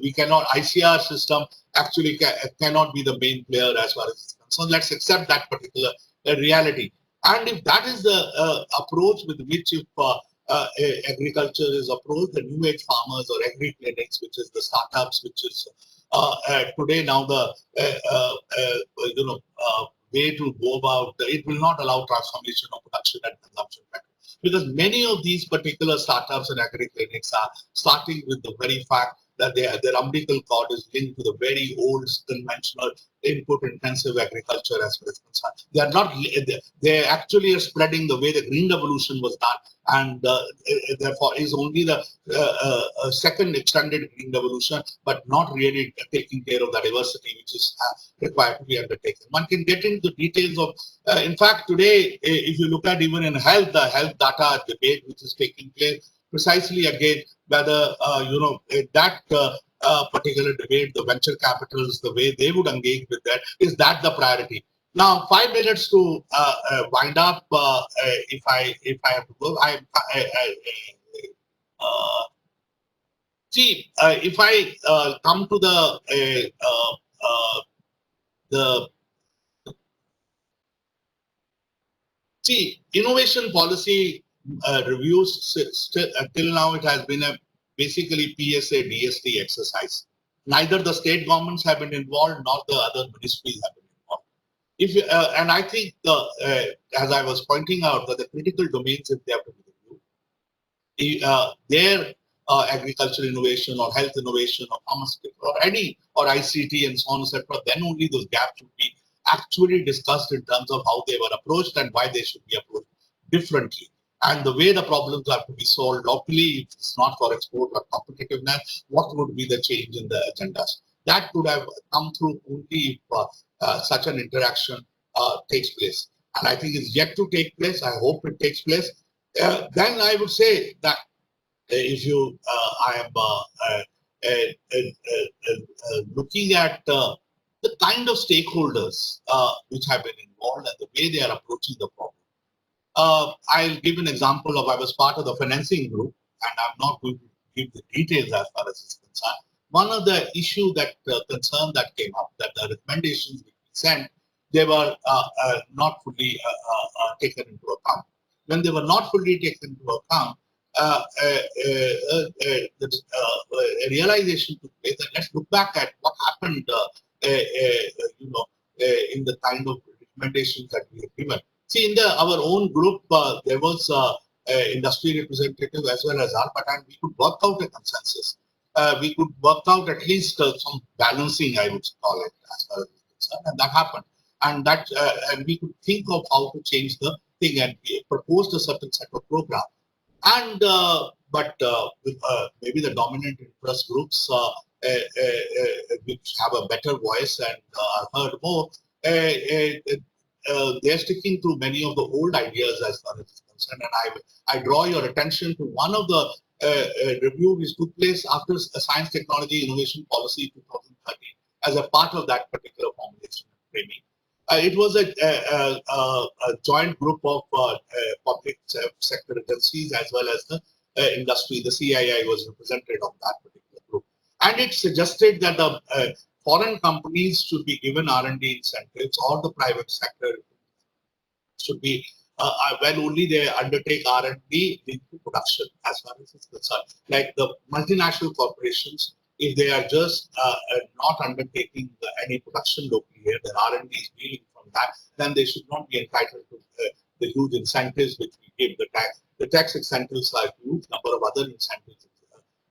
we cannot, ICR system actually cannot be the main player as far as it's concerned. Let's accept that particular reality. And if that is the approach with which if agriculture is approached, the new age farmers or agri clinics, which is the startups, which is today now the way to go about, it will not allow transformation of production and consumption pattern. Because many of these particular startups and agri clinics are starting with the very fact that their umbilical cord is linked to the very old conventional input intensive agriculture as far as concerned. They are not, they actually are spreading the way the green revolution was done, and therefore is only the second extended green revolution, but not really taking care of the diversity which is required to be undertaken. One can get into the details of, in fact, today, if you look at even in health, the health data debate which is taking place, precisely again, whether that particular debate, the venture capitals, the way they would engage with that, is that the priority? Now, 5 minutes to wind up. If I have to go, see if I come to the innovation policy reviews till now it has been a basically PSA DST exercise. Neither the state governments have been involved, nor the other ministries have been involved. If you, and I think as I was pointing out, that the critical domains, if they have to be reviewed, their agricultural innovation or health innovation or pharmaceutical or any or ICT and so on and so forth, then only those gaps should be actually discussed in terms of how they were approached and why they should be approached differently. And the way the problems have to be solved locally, if it's not for export or competitiveness, what would be the change in the agendas? That could have come through only if such an interaction takes place. And I think it's yet to take place. I hope it takes place. Then I would say that if you, I am looking at the kind of stakeholders which have been involved and the way they are approaching the problem. I'll give an example of, I was part of the financing group, and I'm not going to give the details as far as it's concerned. One of the issue that concern that came up, that the recommendations which we sent, they were not fully taken into account. When they were not fully taken into account, a realization took place that let's look back at what happened, in the kind of recommendations that we have given. See, in our own group, there was industry representative as well as our, but and we could work out a consensus. We could work out at least some balancing, I would call it, as far as it's concerned, and that happened. And that and we could think of how to change the thing, and we proposed a certain set of program. And maybe the dominant interest groups which have a better voice and are heard more, they're sticking to many of the old ideas as far as it's concerned. And I draw your attention to one of the review which took place after Science, Technology, Innovation Policy 2013 as a part of that particular formulation and framing. It was a joint group of public sector agencies as well as the industry. The CII was represented on that particular group. And it suggested that the foreign companies should be given R&D incentives, or the private sector should be, when only they undertake R&D into production as far as it's concerned. Like the multinational corporations, if they are just not undertaking any production locally here, their R&D is dealing from that, then they should not be entitled to the huge incentives which we give. The tax incentives are huge, number of other incentives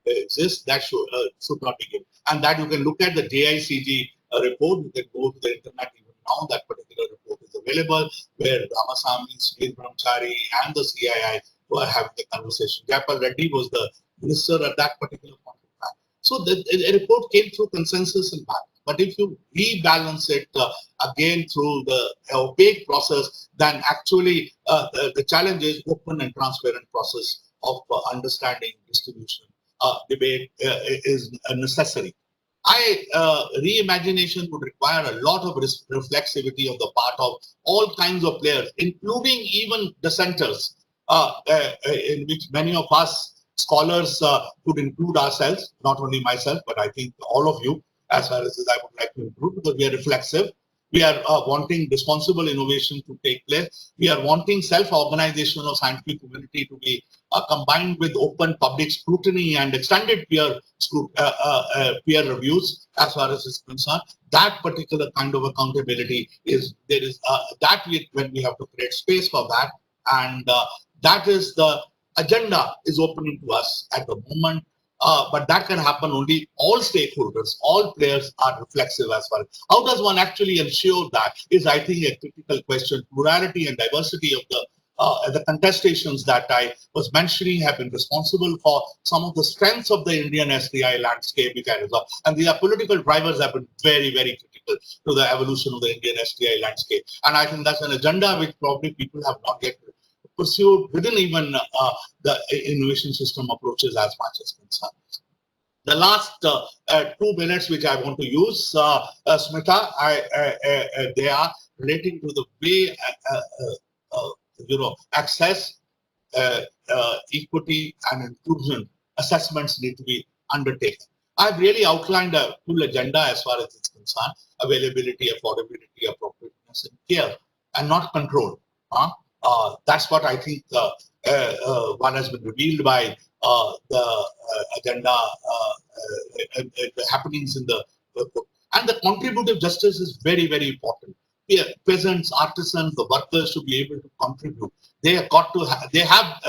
exist that should not be given. And that you can look at the JICG report, you can go to the internet even now, that particular report is available, where Ramasamy, Sunil Brahmachari and the CII were having the conversation. Jayapal Reddy was the minister at that particular point. So the report came through consensus and balance. But if you rebalance it again through the opaque process, then actually the challenge is open and transparent process of understanding, distribution, debate is necessary. Reimagination would require a lot of reflexivity on the part of all kinds of players, including even dissenters, in which many of us scholars could include ourselves, not only myself, but I think all of you, as far as I would like to include, because we are reflexive. We are wanting responsible innovation to take place. We are wanting self-organization of scientific community to be combined with open public scrutiny and extended peer reviews as far as is concerned. That particular kind of accountability is, there is when we have to create space for that. And that is the agenda is opening to us at the moment, but that can happen only all stakeholders, all players are reflexive as well. How does one actually ensure that is, I think, a critical question. Plurality and diversity of the contestations that I was mentioning have been responsible for some of the strengths of the Indian SDI landscape, which I resolved. And these are political drivers have been very, very critical to the evolution of the Indian SDI landscape. And I think that's an agenda which probably people have not yet pursued within even the innovation system approaches as much as concerned. The last 2 minutes which I want to use, Smita, they are relating to the way access, equity and inclusion assessments need to be undertaken. I've really outlined a full agenda as far as it's concerned: availability, affordability, appropriateness, and care, and not control. That's what I think one has been revealed by the agenda, the happenings in the book. And the contributive justice is very, very important. Here, peasants, artisans, the workers should be able to contribute. They have got to they have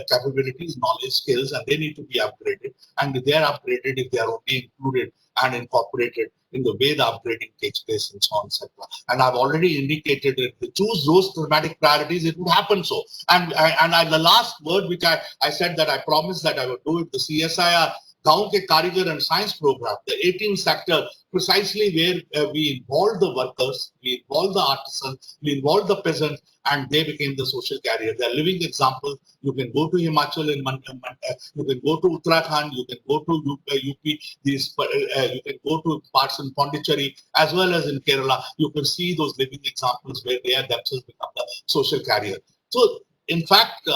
capabilities, knowledge, skills, and they need to be upgraded. And they are upgraded if they are only included and incorporated in the way the upgrading takes place and so on, etc. And I've already indicated that if they choose those thematic priorities, it would happen so. And the last word, which I said that I promised that I would do it, the CSIR Gaon Ke Karigar and Science Program, the 18th sector, precisely where we involved the workers, we involved the artisans, we involved the peasants, and they became the social carrier. They are living examples. You can go to Himachal, you can go to Uttarakhand, you can go to UP, you can go to parts in Pondicherry, as well as in Kerala. You can see those living examples where they are themselves become the social carrier. So, in fact,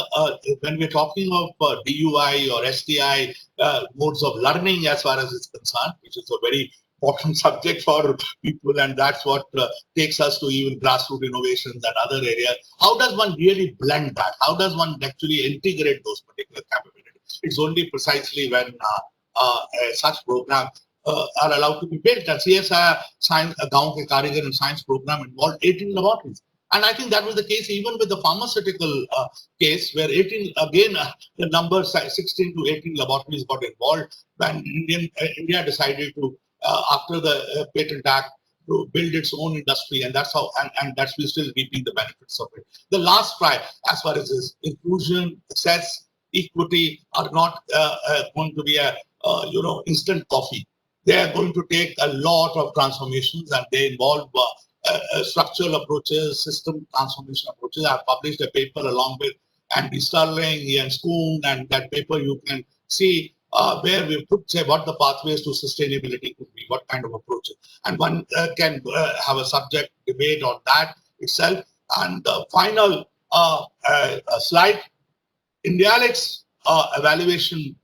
when we're talking of DUI or STI modes of learning as far as it's concerned, which is a very important subject for people, and that's what takes us to even grassroots innovations and other areas. How does one really blend that? How does one actually integrate those particular capabilities? It's only precisely when such program are allowed to be built. And CSI science, Gaon Ke Karigar and science program involved 18 laboratories. And I think that was the case even with the pharmaceutical case, where 18, again, the number 16 to 18 laboratories got involved when India decided to, after the Patent Act, to build its own industry. And that's how, and that's we're still reaping the benefits of it. The last try, as far as this inclusion, access, equity are not going to be a, instant coffee. They are going to take a lot of transformations, and they involve structural approaches, system transformation approaches. I published a paper along with Andy Sterling, Ian Schoon, and that paper you can see where we put, say, what the pathways to sustainability could be, what kind of approaches. And one can have a subject debate on that itself. And the final slide, Indialics evaluation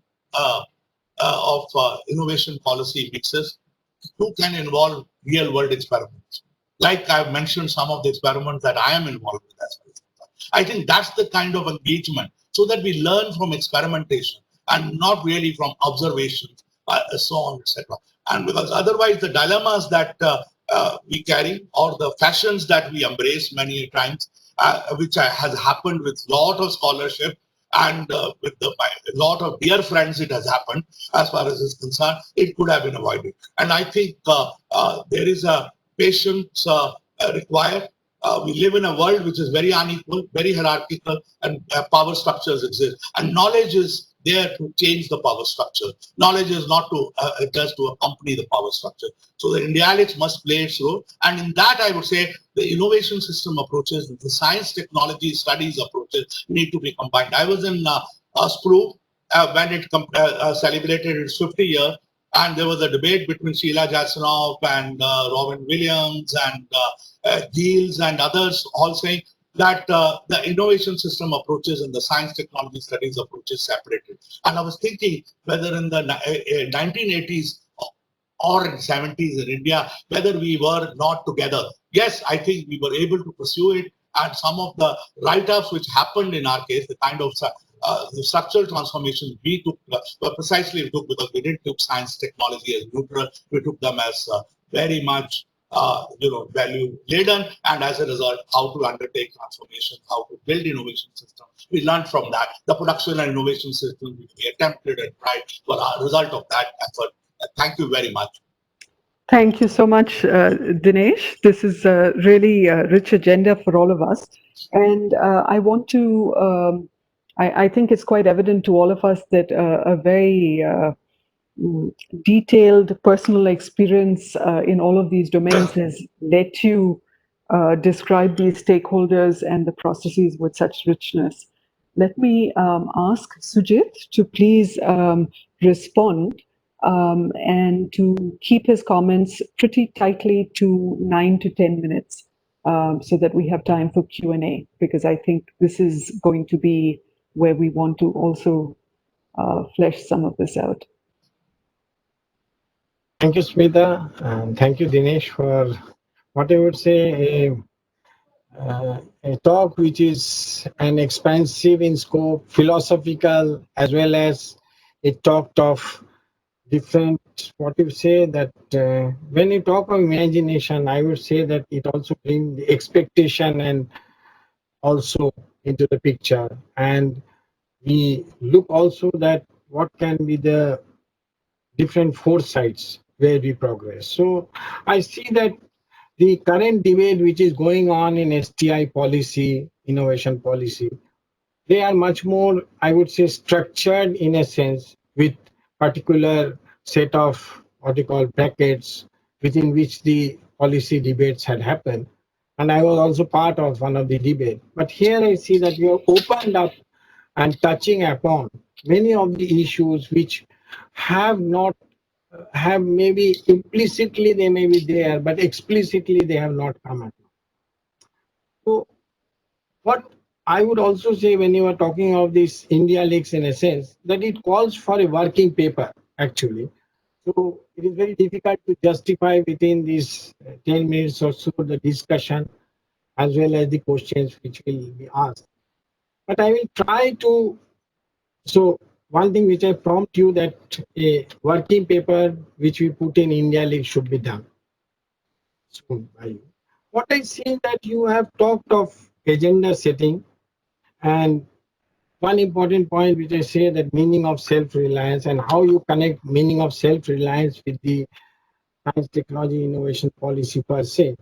of innovation policy mixes who can involve real world experiments. Like I've mentioned some of the experiments that I am involved with as well. I think that's the kind of engagement so that we learn from experimentation and not really from observations, so on, etc. And because otherwise the dilemmas that we carry or the fashions that we embrace many times, which has happened with a lot of scholarship and with a lot of dear friends, it has happened as far as is concerned, it could have been avoided. And I think there is a patience required. We live in a world which is very unequal, very hierarchical, and power structures exist. And knowledge is there to change the power structure. Knowledge is not to just to accompany the power structure. So the Indialics must play its role. And in that, I would say the innovation system approaches, the science technology studies approaches need to be combined. I was in SPRU when it celebrated its 50 year. And there was a debate between Sheila Jasanoff and Robin Williams and Giles and others all saying that the innovation system approaches and the science technology studies approaches separated. And I was thinking whether in the 1980s or in 70s in India, whether we were not together. Yes, I think we were able to pursue it. And some of the write-ups which happened in our case, the kind of the structural transformations we took, precisely we took because we didn't take science technology as neutral. We took them as very much value laden, and as a result, how to undertake transformation, how to build innovation systems. We learned from that. The production and innovation system which we attempted and tried were a result of that effort. Thank you very much. Thank you so much, Dinesh. This is a really rich agenda for all of us. And I want to, I think it's quite evident to all of us that a very detailed personal experience in all of these domains has led you describe these stakeholders and the processes with such richness. Let me ask Sujit to please respond and to keep his comments pretty tightly to 9 to 10 minutes so that we have time for Q&A, because I think this is going to be where we want to also flesh some of this out. Thank you, Smita, and thank you, Dinesh, for what I would say a talk which is an expansive in scope, philosophical, as well as it talked of different, what you say that when you talk of imagination, I would say that it also brings the expectation and also into the picture. And we look also that what can be the different foresights where we progress. So I see that the current debate which is going on in STI policy, innovation policy, they are much more, I would say, structured in a sense with particular set of what you call brackets within which the policy debates had happened. And I was also part of one of the debate. But here I see that you have opened up and touching upon many of the issues which have not have maybe implicitly they may be there, but explicitly they have not come up. So what I would also say when you are talking of this Indialics in a sense, that it calls for a working paper actually. So it is very difficult to justify within these 10 minutes or so the discussion as well as the questions which will be asked. But I will try to, so one thing which I prompt you that a working paper which we put in Indialics should be done soon by you. What I see that you have talked of agenda setting, and one important point which I say that meaning of self-reliance and how you connect meaning of self-reliance with the science, technology, innovation policy per se.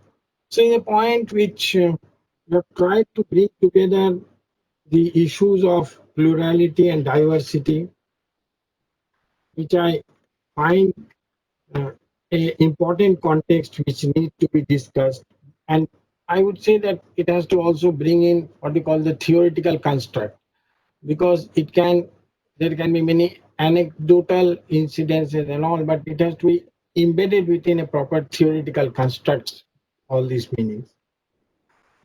So in a point which you have tried to bring together the issues of plurality and diversity, which I find uh, a important context which need to be discussed. And I would say that it has to also bring in what we call the theoretical construct, because it can, there can be many anecdotal incidences and all, but it has to be embedded within a proper theoretical constructs, all these meanings.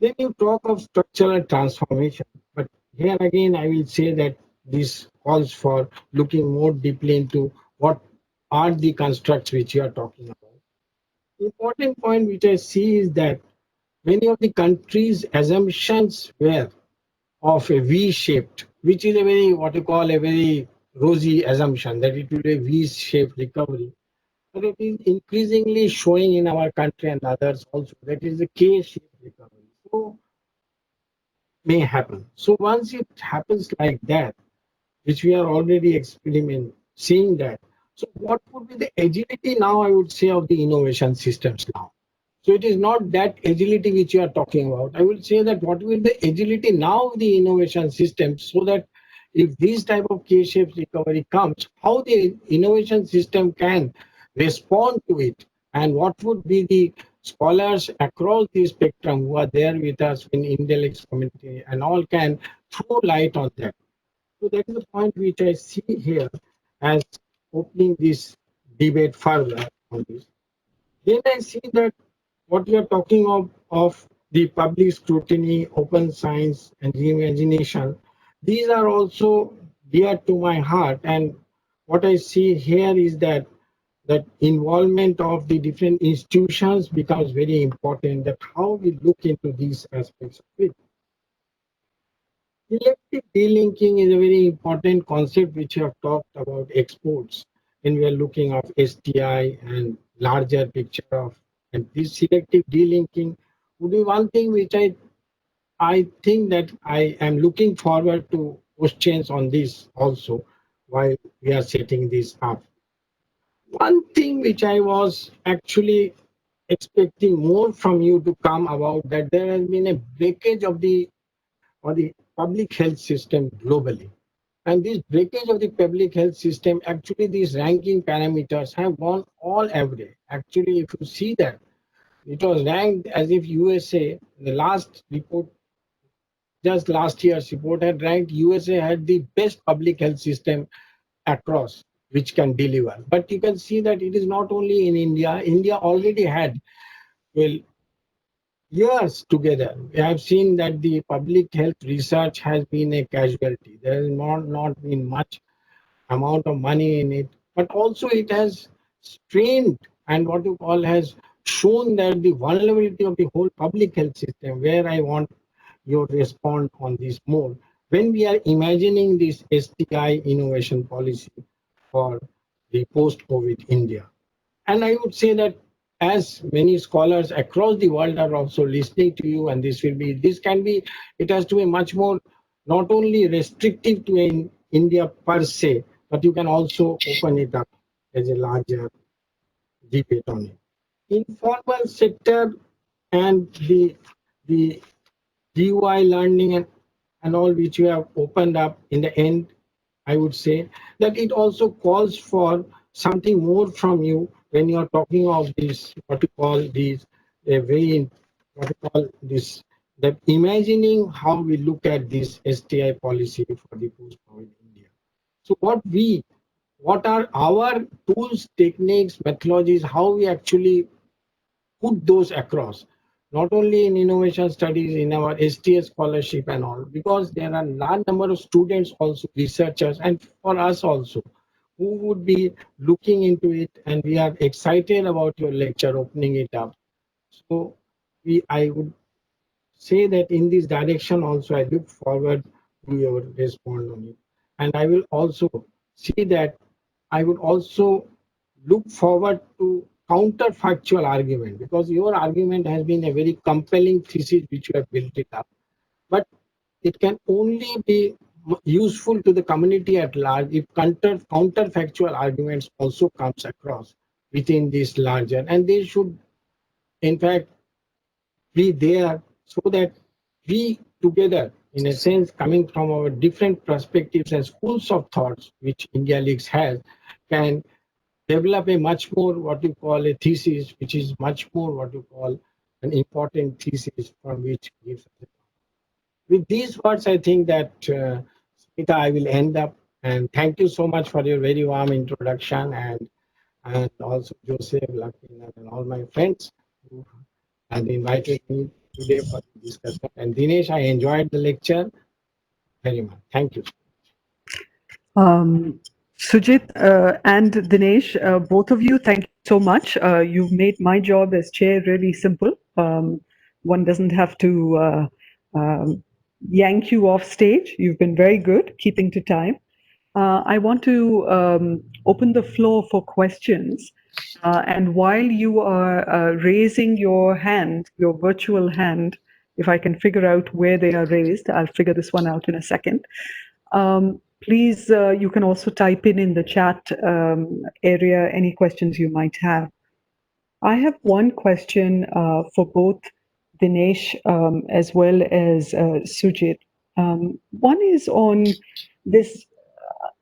Then you talk of structural transformation, but here again I will say that this calls for looking more deeply into what are the constructs which you are talking about. Important point which I see is that many of the countries' assumptions were of a V-shaped, which is a very what you call a very rosy assumption that it will be a V-shaped recovery. But it is increasingly showing in our country and others also that it is a K-shaped recovery. So may happen. So once it happens like that, which we are already experimenting, seeing that. So what would be the agility now, I would say, of the innovation systems now? So it is not that agility which you are talking about. I will say that what will the agility now of the innovation systems, so that if this type of K-shaped recovery comes, how the innovation system can respond to it, and what would be the scholars across the spectrum who are there with us in Indialics community and all can throw light on that. So that is the point which I see here as opening this debate further on this. Then I see that what you are talking of the public scrutiny, open science, and reimagination, these are also dear to my heart. And what I see here is that that involvement of the different institutions becomes very important, that how we look into these aspects of it. Selective delinking is a very important concept which you have talked about exports when we are looking of STI and larger picture of, and this selective delinking would be one thing which I think that I am looking forward to questions on this also while we are setting this up. One thing which I was actually expecting more from you to come about, that there has been a breakage of the or the public health system globally. And this breakage of the public health system, actually these ranking parameters have gone all average. Actually, if you see that, it was ranked as if USA, the last report, just last year's report had ranked USA had the best public health system across, which can deliver. But you can see that it is not only in India. India already had, well, years together. We have seen that the public health research has been a casualty. There has not been much amount of money in it, but also it has strained and what you call has shown that the vulnerability of the whole public health system, where I want your response on this more. When we are imagining this STI innovation policy for the post-COVID India, and I would say that as many scholars across the world are also listening to you, and this can be, it has to be much more not only restrictive to India per se, but you can also open it up as a larger debate on it. Informal sector and the DUI learning and all which you have opened up in the end, I would say that it also calls for something more from you when you are talking of this, what you call these, a very, what you call this, that imagining how we look at this STI policy for the post-COVID India. So what are our tools, techniques, methodologies, how we actually put those across, not only in innovation studies, in our STS scholarship and all, because there are large number of students, also researchers, and for us also, who would be looking into it, and we are excited about your lecture opening it up. So I would say that in this direction also, I look forward to your response on it. And I will also see that I would also look forward to counterfactual argument, because your argument has been a very compelling thesis which you have built it up. But it can only be useful to the community at large if counterfactual arguments also comes across within this larger, and they should in fact be there so that we together, in a sense, coming from our different perspectives and schools of thoughts, which Indialics has, can develop a much more what you call a thesis, which is much more what you call an important thesis from which gives. With these words, I think that Smita, I will end up, and thank you so much for your very warm introduction, and also Joseph, Lakin, and all my friends who have invited me today for the discussion. And Dinesh, I enjoyed the lecture very much. Thank you. Um, Sujit and Dinesh, both of you, thank you so much. You've made my job as chair really simple. One doesn't have to yank you off stage. You've been very good, keeping to time. I want to open the floor for questions. And while you are raising your hand, your virtual hand, if I can figure out where they are raised, I'll figure this one out in a second. Please, you can also type in the chat area any questions you might have. I have one question for both Dinesh as well as Sujit. One is on this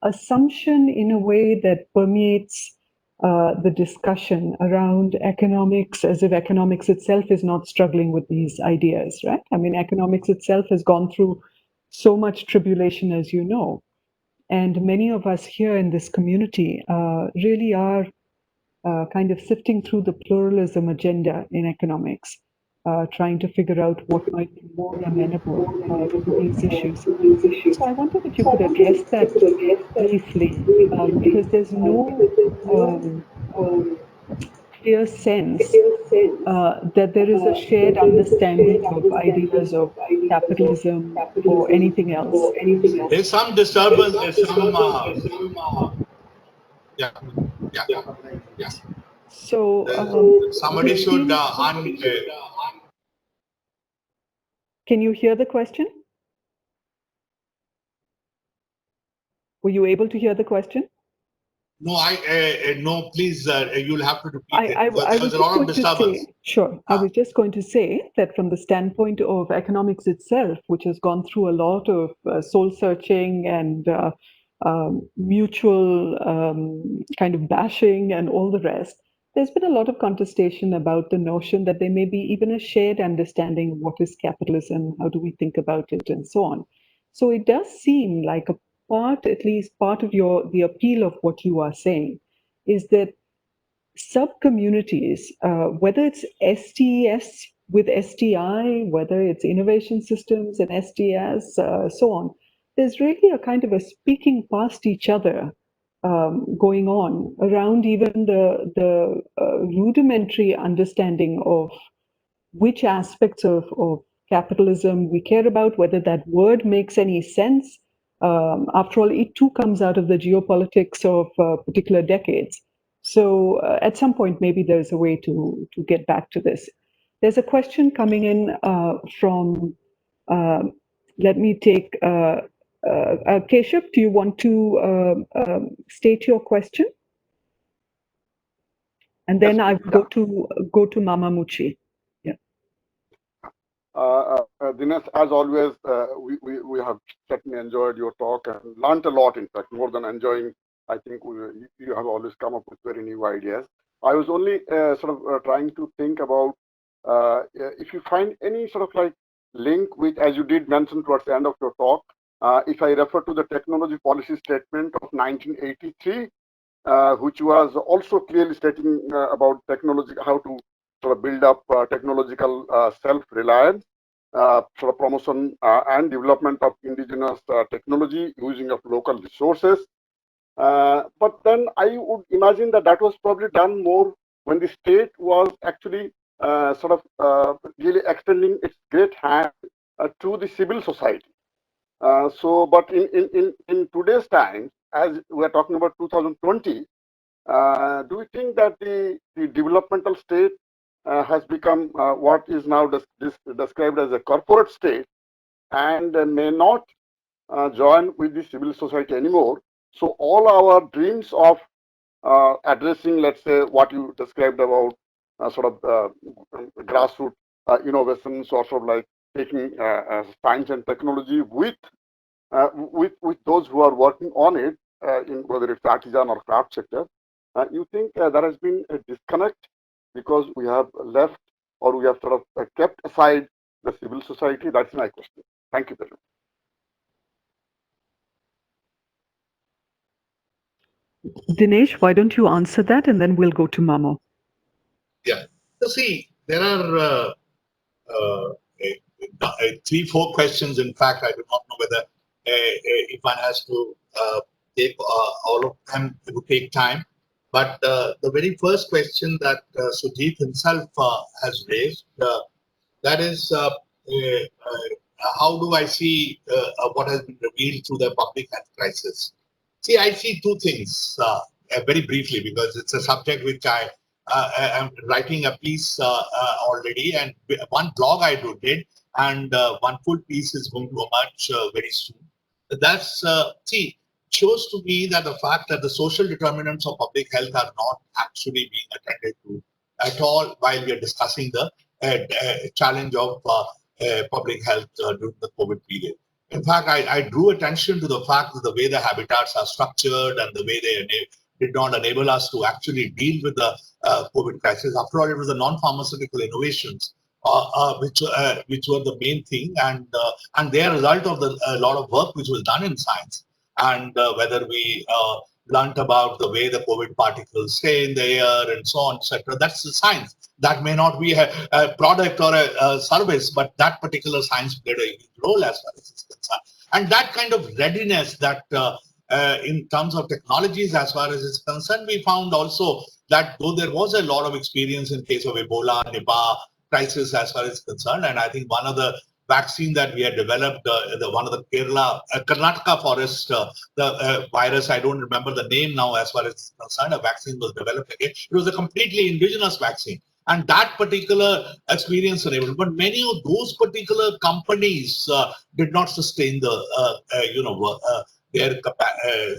assumption in a way that permeates the discussion around economics, as if economics itself is not struggling with these ideas, right? I mean, economics itself has gone through so much tribulation, as you know. And many of us here in this community really are kind of sifting through the pluralism agenda in economics, trying to figure out what might be more amenable to these issues. So I wondered if you could address that briefly, because there's no clear sense that there is a shared understanding of ideas of capitalism or anything else. There's some disturbance. There's some. Yeah, yeah. So Somebody this should seems. Can you hear the question? Were you able to hear the question? No, no. Please, you'll have to repeat it. I There was was a just lot of going to disturbance. say, sure. I was just going to say that from the standpoint of economics itself, which has gone through a lot of soul searching and mutual kind of bashing and all the rest, there's been a lot of contestation about the notion that there may be even a shared understanding of what is capitalism, how do we think about it, and so on. So it does seem like a part, at least part of the appeal of what you are saying, is that sub-communities, whether it's STS with STI, whether it's innovation systems and STS, so on, there's really a kind of a speaking past each other going on around even the rudimentary understanding of which aspects of capitalism we care about, whether that word makes any sense. After all, it too comes out of the geopolitics of particular decades. So at some point, maybe there's a way to get back to this. There's a question coming in from, let me take, Keshav, do you want to state your question? And then I will go to Mama Muchi. Yeah. Dinesh, as always, we have certainly enjoyed your talk and learned a lot, in fact, more than enjoying. I think you have always come up with very new ideas. I was only sort of trying to think about if you find any sort of like link with, as you did mention towards the end of your talk, if I refer to the technology policy statement of 1983, which was also clearly stating about technology, how to sort of build up technological self-reliance, sort of promotion and development of indigenous technology, using of local resources. But then I would imagine that that was probably done more when the state was actually sort of really extending its great hand to the civil society. But in today's time, as we are talking about 2020, do we think that the developmental state has become what is now described as a corporate state and may not join with the civil society anymore? So all our dreams of addressing, let's say, what you described about sort of grassroots innovations, or sort of like taking science and technology with those who are working on it, in whether it's artisan or craft sector, you think there has been a disconnect because we have left or we have sort of kept aside the civil society? That's my question. Thank you, Pedro. Dinesh, why don't you answer that and then we'll go to Mamo. Yeah. So see, there are three, four questions. In fact, I do not know whether if one has to take all of them, it would take time. But the very first question that Sujit himself has raised, that is, how do I see what has been revealed through the public health crisis? See, I see two things very briefly, because it's a subject which I am writing a piece already, and one blog I did, and one full piece is going to emerge very soon. That's see, shows to me that the fact that the social determinants of public health are not actually being attended to at all while we are discussing the challenge of public health during the COVID period. In fact, I drew attention to the fact that the way the habitats are structured and the way they did not enable us to actually deal with the COVID crisis. After all, it was the non-pharmaceutical innovations which were the main thing, and they are a result of a lot of work which was done in science. And whether we learnt about the way the COVID particles stay in the air and so on, etc. That's the science. That may not be a product or a service, but that particular science played a huge role as far as it's concerned. And that kind of readiness that in terms of technologies as far as it's concerned, we found also that though there was a lot of experience in case of Ebola, Nipah crisis as far as it's concerned, and I think one of the vaccine that we had developed, one of the Karnataka forest, the virus, I don't remember the name now as far as it's concerned, a vaccine was developed again. It was a completely indigenous vaccine. And that particular experience enabled, but many of those particular companies did not sustain the, their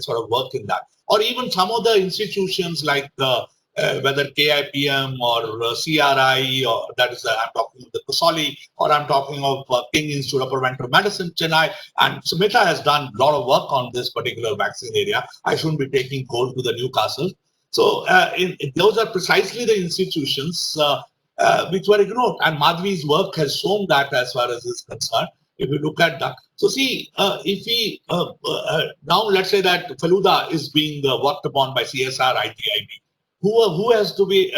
sort of work in that. Or even some of the institutions like whether KIPM or CRI, or that is, I'm talking of the Kusali, or I'm talking of King Institute of Preventive Medicine, Chennai, and Sumita has done a lot of work on this particular vaccine area. I shouldn't be taking cold to the Newcastle. So those are precisely the institutions which were ignored, and Madhvi's work has shown that as far as is concerned. If you look at that, so see, if we now let's say that Faluda is being worked upon by CSR, ITIB, who has to be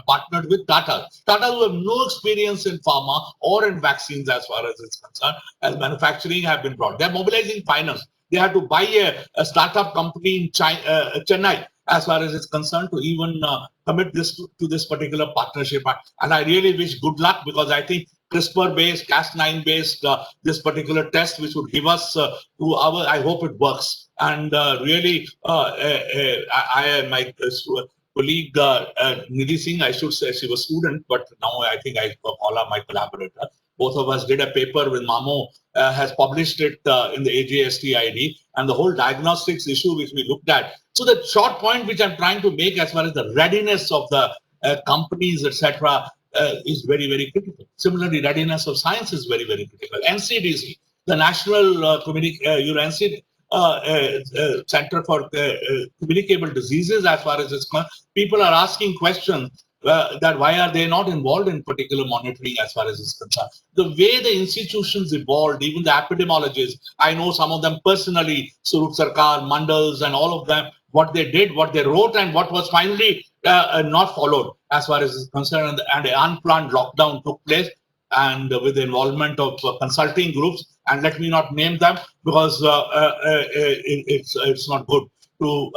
partnered with Tata. Tata, who have no experience in pharma or in vaccines as far as it's concerned, as manufacturing have been brought. They're mobilizing finance. They have to buy a startup company in Chennai as far as it's concerned to even commit this to this particular partnership. And I really wish good luck, because I think CRISPR-based, Cas9 based, this particular test, which would give us I hope it works. And really, my colleague Nidhi Singh, I should say she was a student, but now I think I call her my collaborator. Both of us did a paper with Mamo, has published it in the AJSTID, and the whole diagnostics issue which we looked at. So the short point which I'm trying to make as far as the readiness of the companies, etc., is very, very critical. Similarly, readiness of science is very, very critical. NCDC, the National Center for Communicable Diseases, as far as it's concerned, people are asking questions that why are they not involved in particular monitoring as far as it's concerned. The way the institutions evolved, even the epidemiologists, I know some of them personally, Surup Sarkar, Mandals, and all of them, what they did, what they wrote, and what was finally not followed as far as it's concerned, and an unplanned lockdown took place, and with the involvement of consulting groups, and let me not name them because it's not good. to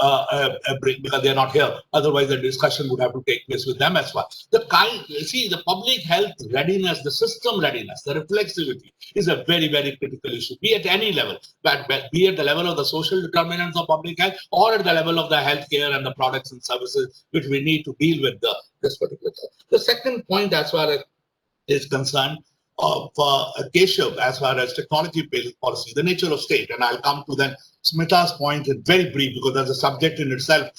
bring, because they're not here. Otherwise, the discussion would have to take place with them as well. The public health readiness, the system readiness, the reflexivity is a very, very critical issue, be at any level, but be at the level of the social determinants of public health or at the level of the healthcare and the products and services which we need to deal with this particular thing. The second point, as far as is concerned, of Keshav, as far as technology policy, the nature of state, and I'll come to then Smita's point in very brief, because that's a subject in itself,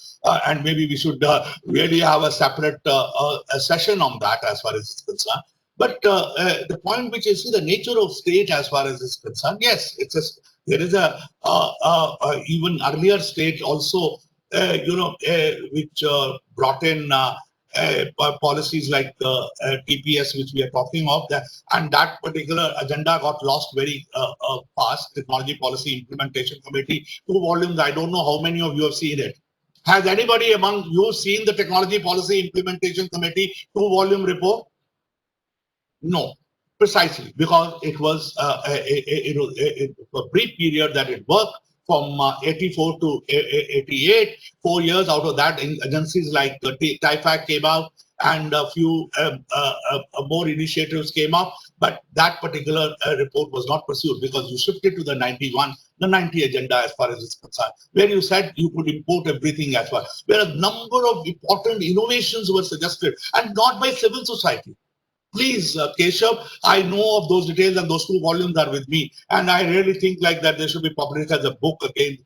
and maybe we should really have a separate a session on that as far as it's concerned. But the point which is the nature of state as far as is concerned, yes, there is a even earlier state also, which brought in policies like TPS, which we are talking of, and that particular agenda got lost very fast. Technology Policy Implementation Committee, 2 volumes. I don't know how many of you have seen it. Has anybody among you seen the Technology Policy Implementation Committee 2-volume report? No, precisely because it was a brief period that it worked from 84 to 88, 4 years. Out of that, agencies like TIFAC came out and a few more initiatives came up, but that particular report was not pursued because you shifted to the 90 agenda as far as it's concerned, where you said you could import everything as well, where a number of important innovations were suggested and not by civil society. Please, Keshav, I know of those details and those 2 volumes are with me. And I really think like that they should be published as a book again,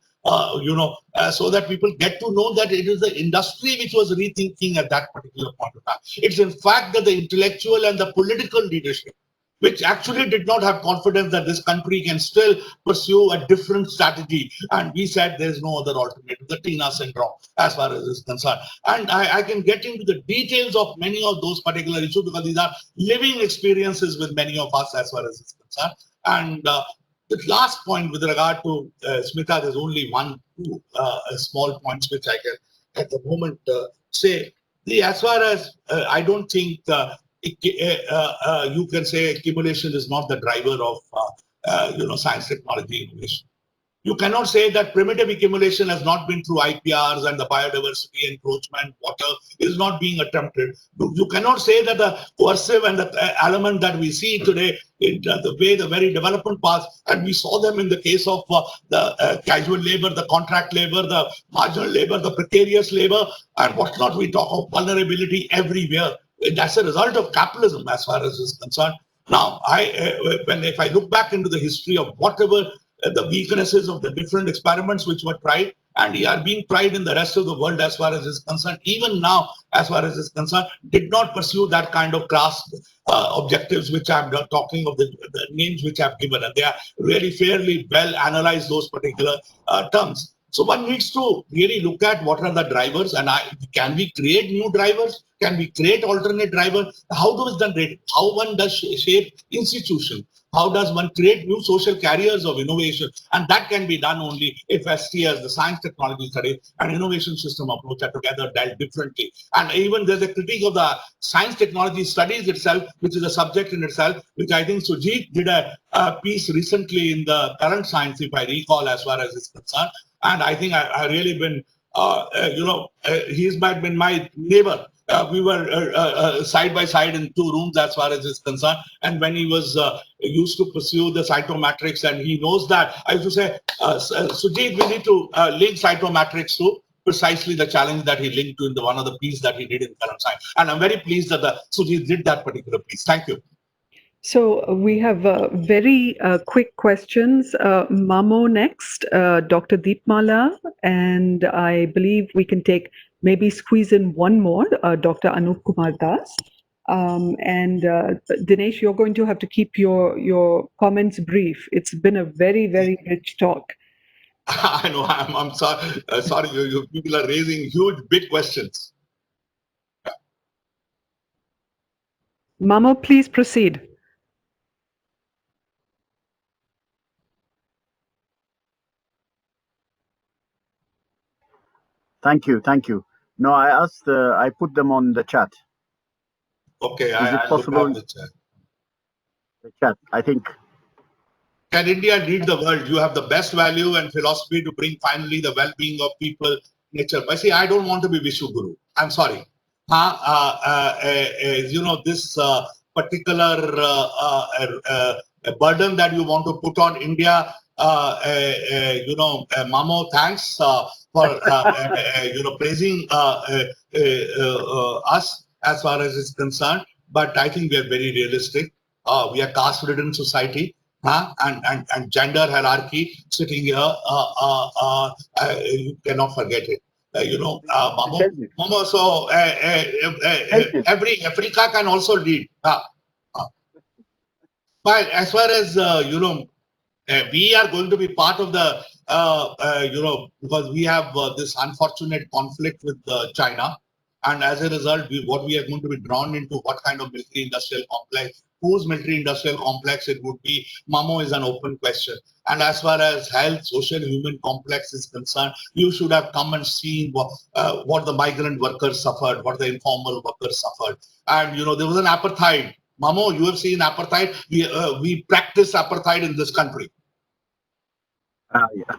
so that people get to know that it is the industry which was rethinking at that particular point of time. It's in fact that the intellectual and the political leadership, which actually did not have confidence that this country can still pursue a different strategy. And we said there's no other alternative, the TINA syndrome, as far as is concerned. And I can get into the details of many of those particular issues because these are living experiences with many of us as far as is concerned. And the last point with regard to Smita, there's only one, two small points which I can at the moment say. As far as I don't think you can say accumulation is not the driver of science, technology, innovation. You cannot say that primitive accumulation has not been through IPRs and the biodiversity encroachment, water is not being attempted. You cannot say that the coercive and the element that we see today in the way the very development paths, and we saw them in the case of the casual labor, the contract labor, the marginal labor, the precarious labor, and whatnot. We talk of vulnerability everywhere. That's a result of capitalism as far as is concerned. Now, if I look back into the history of whatever the weaknesses of the different experiments which were tried and are being tried in the rest of the world as far as is concerned, even now as far as is concerned, did not pursue that kind of class objectives which I'm talking of, the names which I've given, and they are really fairly well analyzed, those particular terms. So one needs to really look at what are the drivers, and can we create new drivers? Can we create alternate drivers? How does one rate? How one does shape institutions? How does one create new social carriers of innovation? And that can be done only if STS, the science technology studies and innovation system approach are together dealt differently. And even there's a critique of the science technology studies itself, which is a subject in itself, which I think Sujit did a piece recently in the current science, if I recall, as far as it's concerned. And I think I really been, he's been my neighbor. We were side by side in 2 rooms as far as is concerned. And when he was used to pursue the cytometrics, and he knows that, I used to say, Sujit, we need to link cytometrics to precisely the challenge that he linked to in one of the pieces that he did in current science. And I'm very pleased that Sujit did that particular piece. Thank you. So we have very quick questions. Mamo next, Dr. Deepmala, and I believe we can maybe squeeze in one more, Dr. Anup Kumar Das. And Dinesh, you're going to have to keep your comments brief. It's been a very, very rich talk. I know. I'm sorry. Sorry, you people are raising huge, big questions. Mamo, please proceed. Thank you. No, I put them on the chat. Okay, Is it possible? The chat. The chat, I think. Can India lead the world? You have the best value and philosophy to bring finally the well-being of people, nature. But see, I don't want to be Vishnu Guru. I'm sorry. This particular burden that you want to put on India, Mamo, thanks for praising us as far as it's concerned. But I think we are very realistic. We are caste-ridden society. And gender hierarchy sitting here, you cannot forget it. Mamo, so every Africa can also lead. But as far as we are going to be part of the because we have this unfortunate conflict with China, and as a result, what we are going to be drawn into, what kind of military industrial complex, whose military industrial complex it would be, Mamo, is an open question. And as far as health, social, human complex is concerned, you should have come and seen what the migrant workers suffered, what the informal workers suffered. And there was an apartheid. Mamo, you have seen apartheid. We practice apartheid in this country. Yeah.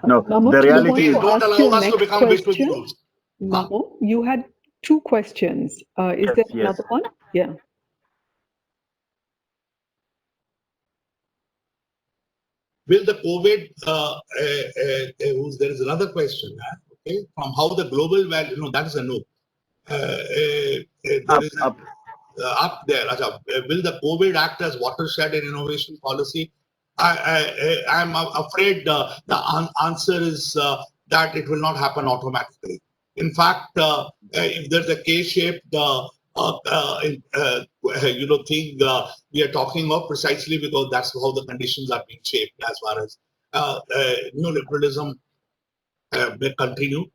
No, Mamo, the reality is, don't allow us to become Vishnu Gurus. Mamo, you had two questions. Is Yes, there yes. another one? Yeah. Will the COVID, there is another question, okay, from how the global value, no, that is a no. There is up. Up there. Will the COVID act as watershed in innovation policy? I'm afraid the answer is that it will not happen automatically. In fact, if there's a K-shaped thing we are talking of, precisely because that's how the conditions are being shaped as far as neoliberalism will continue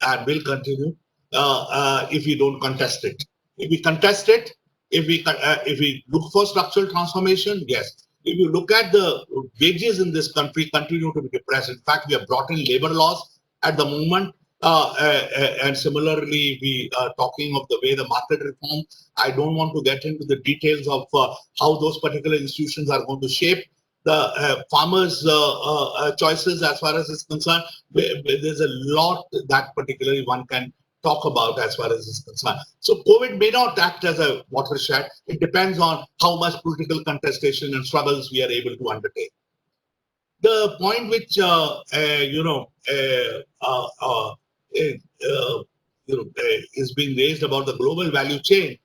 and will continue if we don't contest it. If we contest it, if we look for structural transformation, yes. If you look at the wages in this country, continue to be depressed. In fact, we have brought in labor laws at the moment. And similarly, we are talking of the way the market reform. I don't want to get into the details of how those particular institutions are going to shape the farmers' choices as far as it's concerned. There's a lot that particularly one can talk about as far as it's concerned. So COVID may not act as a watershed. It depends on how much political contestation and struggles we are able to undertake. The point which is being raised about the global value chain,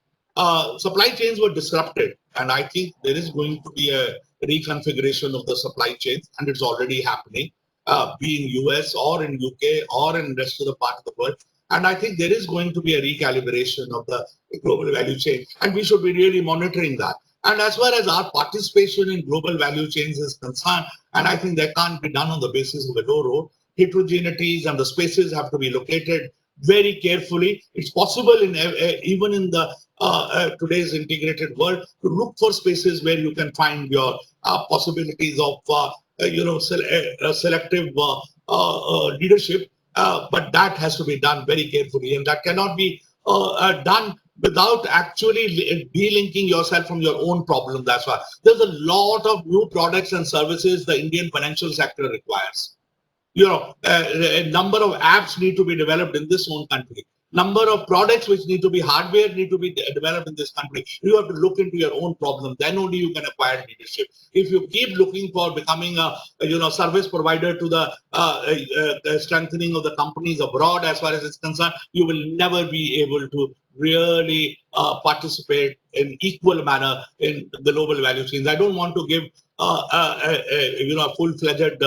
supply chains were disrupted, and I think there is going to be a reconfiguration of the supply chains, and it's already happening, be in US or in UK or in the rest of the part of the world. And I think there is going to be a recalibration of the global value chain, and we should be really monitoring that. And as far as our participation in global value chains is concerned, and I think that can't be done on the basis of a low road, heterogeneities and the spaces have to be located very carefully. It's possible in even in the today's integrated world to look for spaces where you can find your possibilities of selective leadership. But that has to be done very carefully, and that cannot be done without actually delinking yourself from your own problem. That's why there's a lot of new products and services the Indian financial sector requires. A number of apps need to be developed in this own country. Number of products which need to be hardware need to be developed in this country. You have to look into your own problem. Then only you can acquire leadership. If you keep looking for becoming a service provider to the strengthening of the companies abroad, as far as it's concerned, you will never be able to really participate in equal manner in the global value chains. I don't want to give a full-fledged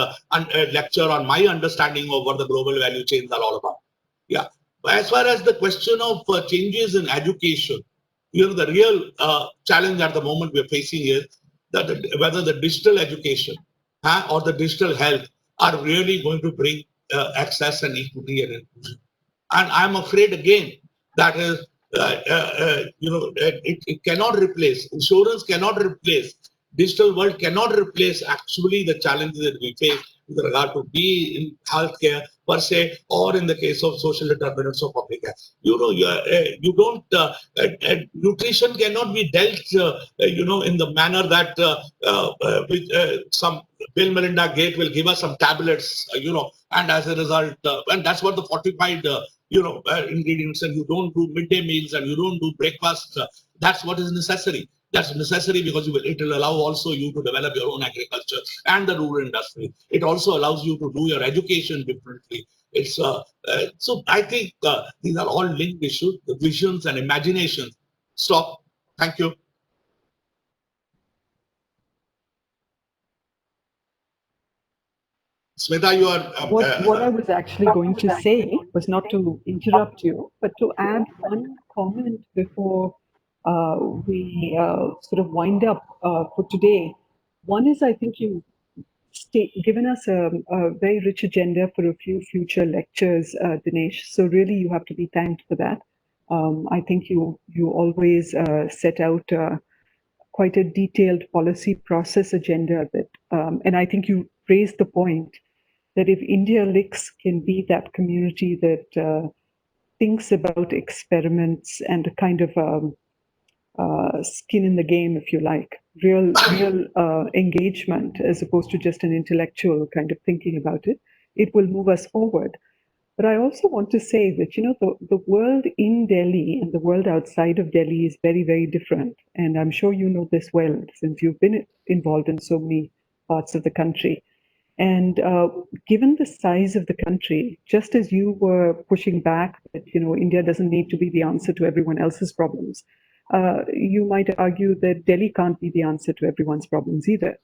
lecture on my understanding of what the global value chains are all about. Yeah. As far as the question of changes in education, the real challenge at the moment we're facing is that whether the digital education or the digital health are really going to bring access and equity and inclusion. And I'm afraid again that is, it cannot replace, insurance cannot replace, digital world cannot replace actually the challenges that we face with regard to be in healthcare, per se, or in the case of social determinants of public health. You don't, nutrition cannot be dealt, in the manner that some Bill Melinda Gates will give us some tablets, and as a result, and that's what the fortified, ingredients, and you don't do midday meals and you don't do breakfast. That's what is necessary. That's necessary because it will allow also you to develop your own agriculture and the rural industry. It also allows you to do your education differently. It's so I think these are all linked issues, the visions and imaginations. Stop. Thank you. Smita, you are. What I was actually going to say was not to interrupt you, but to add one comment before we sort of wind up for today. One is, I think you given us a very rich agenda for a few future lectures, Dinesh. So really, you have to be thanked for that. I think you always set out quite a detailed policy process agenda that, and I think you raised the point that if Indialics can be that community that thinks about experiments and a kind of skin in the game, if you like, real engagement as opposed to just an intellectual kind of thinking about it, it will move us forward. But I also want to say that, the world in Delhi and the world outside of Delhi is very, very different. And I'm sure you know this well, since you've been involved in so many parts of the country. And given the size of the country, just as you were pushing back that, India doesn't need to be the answer to everyone else's problems, you might argue that Delhi can't be the answer to everyone's problems either.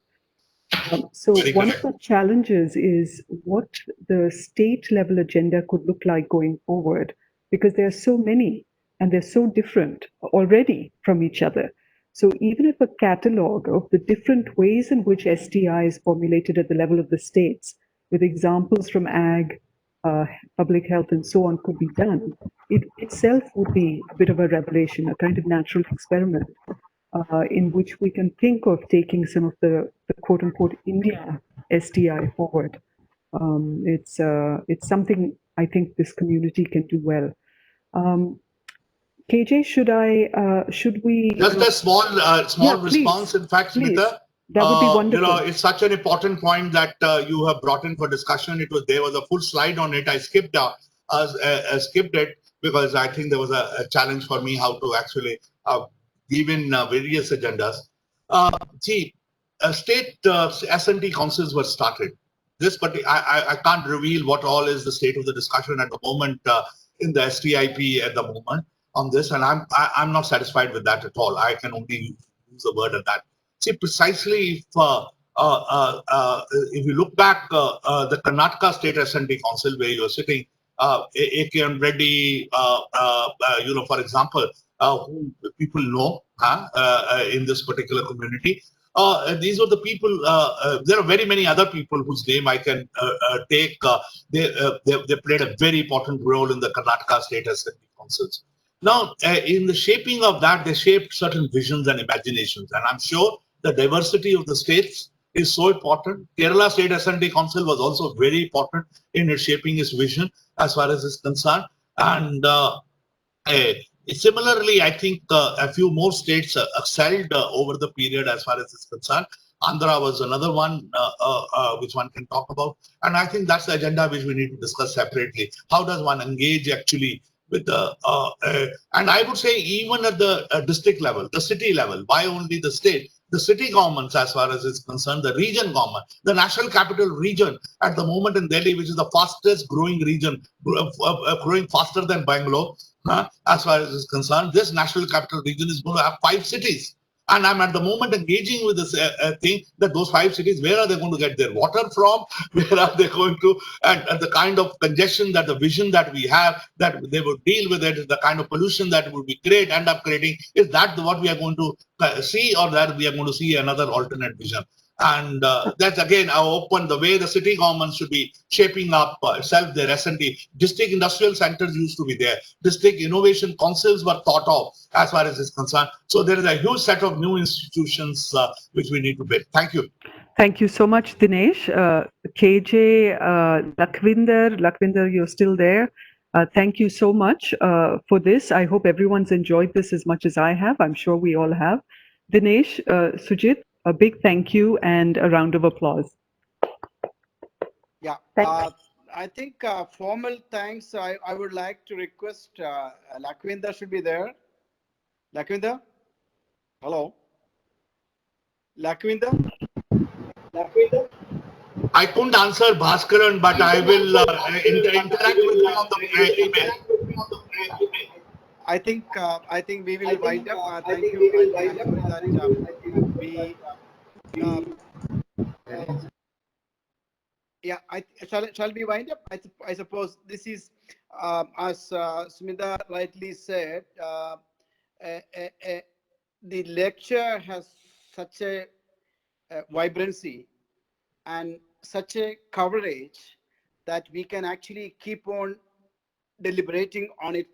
So one of the challenges is what the state level agenda could look like going forward, because there are so many and they're so different already from each other. So even if a catalogue of the different ways in which STI is formulated at the level of the states, with examples from ag, public health, and so on, could be done, it itself would be a bit of a revelation, a kind of natural experiment in which we can think of taking some of the quote-unquote India STI forward. It's something I think this community can do well. KJ, should we just a small response? Please, in fact, Smita, that would be wonderful. It's such an important point that you have brought in for discussion. There was a full slide on it. I skipped it because I think there was a challenge for me how to actually give in various agendas. State S&T councils were started. But I can't reveal what all is the state of the discussion at the moment in the STIP at the moment on this, and I'm not satisfied with that at all. I can only use the word at that. See, precisely if you look back, the Karnataka State S&T Council where you're sitting, A.K.M. Reddy, for example, who people know in this particular community. These are the people. There are very many other people whose name I can take. They played a very important role in the Karnataka State S&T Councils. Now, in the shaping of that, they shaped certain visions and imaginations, and I'm sure the diversity of the states is so important. Kerala State S&T Council was also very important in its shaping its vision as far as is concerned. And similarly, I think a few more states excelled over the period as far as is concerned. Andhra was another one which one can talk about. And I think that's the agenda which we need to discuss separately. How does one engage actually with the, and I would say even at the district level, the city level, why only the state? The city governments, as far as is concerned, the region government, the national capital region at the moment in Delhi, which is the fastest growing region, growing faster than Bangalore, as far as is concerned, this national capital region is going to have 5 cities. And I'm at the moment engaging with this thing that those 5 cities, where are they going to get their water from? Where are they going to, and the kind of congestion that the vision that we have, that they will deal with it, the kind of pollution that would be end up creating, is that what we are going to see, or that we are going to see another alternate vision? And that's again, I open the way the city government should be shaping up itself, their S&T. District industrial centers used to be there. District innovation councils were thought of as far as is concerned. So there is a huge set of new institutions which we need to build. Thank you. Thank you so much, Dinesh. KJ, Lakwinder, you're still there. Thank you so much for this. I hope everyone's enjoyed this as much as I have. I'm sure we all have. Dinesh, Sujit, a big thank you and a round of applause. Yeah, I think formal thanks. I would like to request Lakwinder should be there. Lakwinder? Hello? Lakwinder? I couldn't answer Bhaskaran, but I will interact with me on the email. I think we will wind up. Thank you. I think I'm sorry that we. Yeah, shall we wind up? I suppose this is, as Smita rightly said, the lecture has such a vibrancy and such a coverage that we can actually keep on deliberating on it.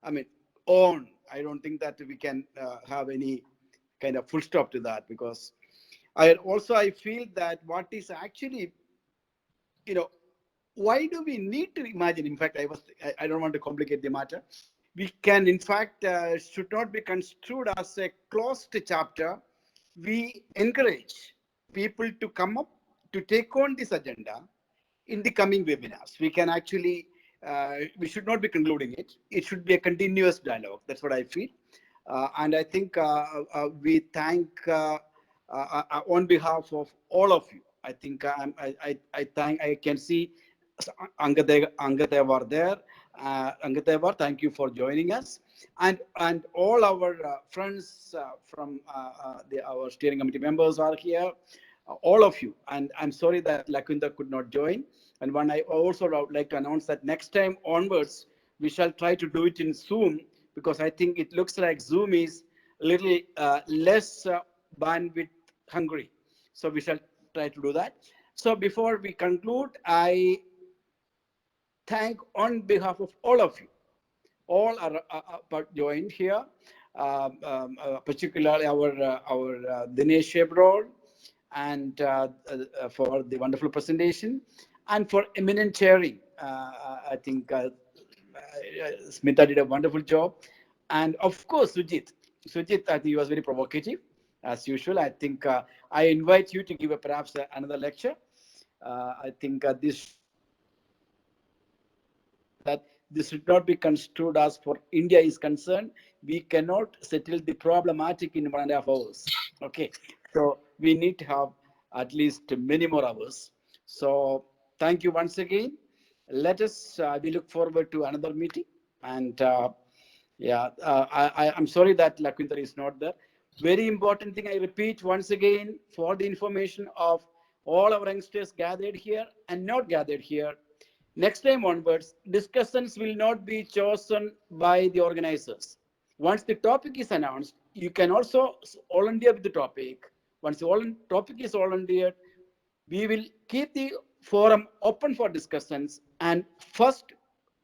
I mean, I don't think that we can have any kind of full stop to that, because I feel that what is actually, why do we need to imagine? In fact, I don't want to complicate the matter. We can, in fact, should not be construed as a closed chapter. We encourage people to come up to take on this agenda in the coming webinars. We can actually, we should not be concluding it. It should be a continuous dialogue. That's what I feel. And I think we thank on behalf of all of you. I think I can see Angadev are there. Angadev, thank you for joining us, and all our friends from our steering committee members are here. All of you, and I'm sorry that Lakwinder could not join. And one, I also would like to announce that next time onwards, we shall try to do it in Zoom, because I think it looks like Zoom is a little less bandwidth hungry. So we shall try to do that. So before we conclude, I thank on behalf of all of you. All are joined here, particularly our Dinesh Shebrol, and for the wonderful presentation, and for eminent chairing. I think Smita did a wonderful job, and of course Sujit. Sujit, I think he was very provocative as usual. I think I invite you to give perhaps another lecture. I think that this should not be construed as for India is concerned. We cannot settle the problematic in 1.5 hours. Okay, so we need to have at least many more hours. So thank you once again. Let us, we look forward to another meeting. And I'm sorry that Lakwinder is not there. Very important thing, I repeat once again, for the information of all our youngsters gathered here and not gathered here. Next time onwards, discussions will not be chosen by the organizers. Once the topic is announced, you can also volunteer with the topic. Once the topic is volunteered, we will keep the forum open for discussions, and first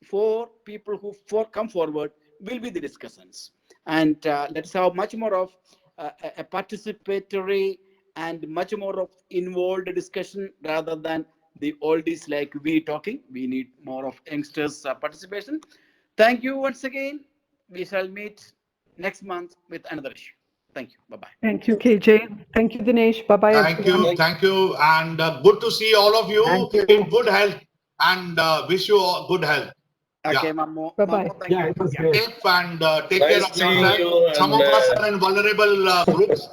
4 people who come forward will be the discussions. And let's have much more of a participatory and much more of involved discussion rather than the oldies like we talking. We need more of youngsters participation. Thank you once again. We shall meet next month with another issue. Thank you. Bye-bye. Thank you, KJ. Thank you, Dinesh. Bye-bye, everyone. Thank you, and good to see all of you in good health, and wish you all good health. Okay, Yeah. Mammo. Bye-bye. Mammo, thank Yeah, you. it was great. Safe and take care Nice of seeing yourself. you, Some of and us are in vulnerable groups.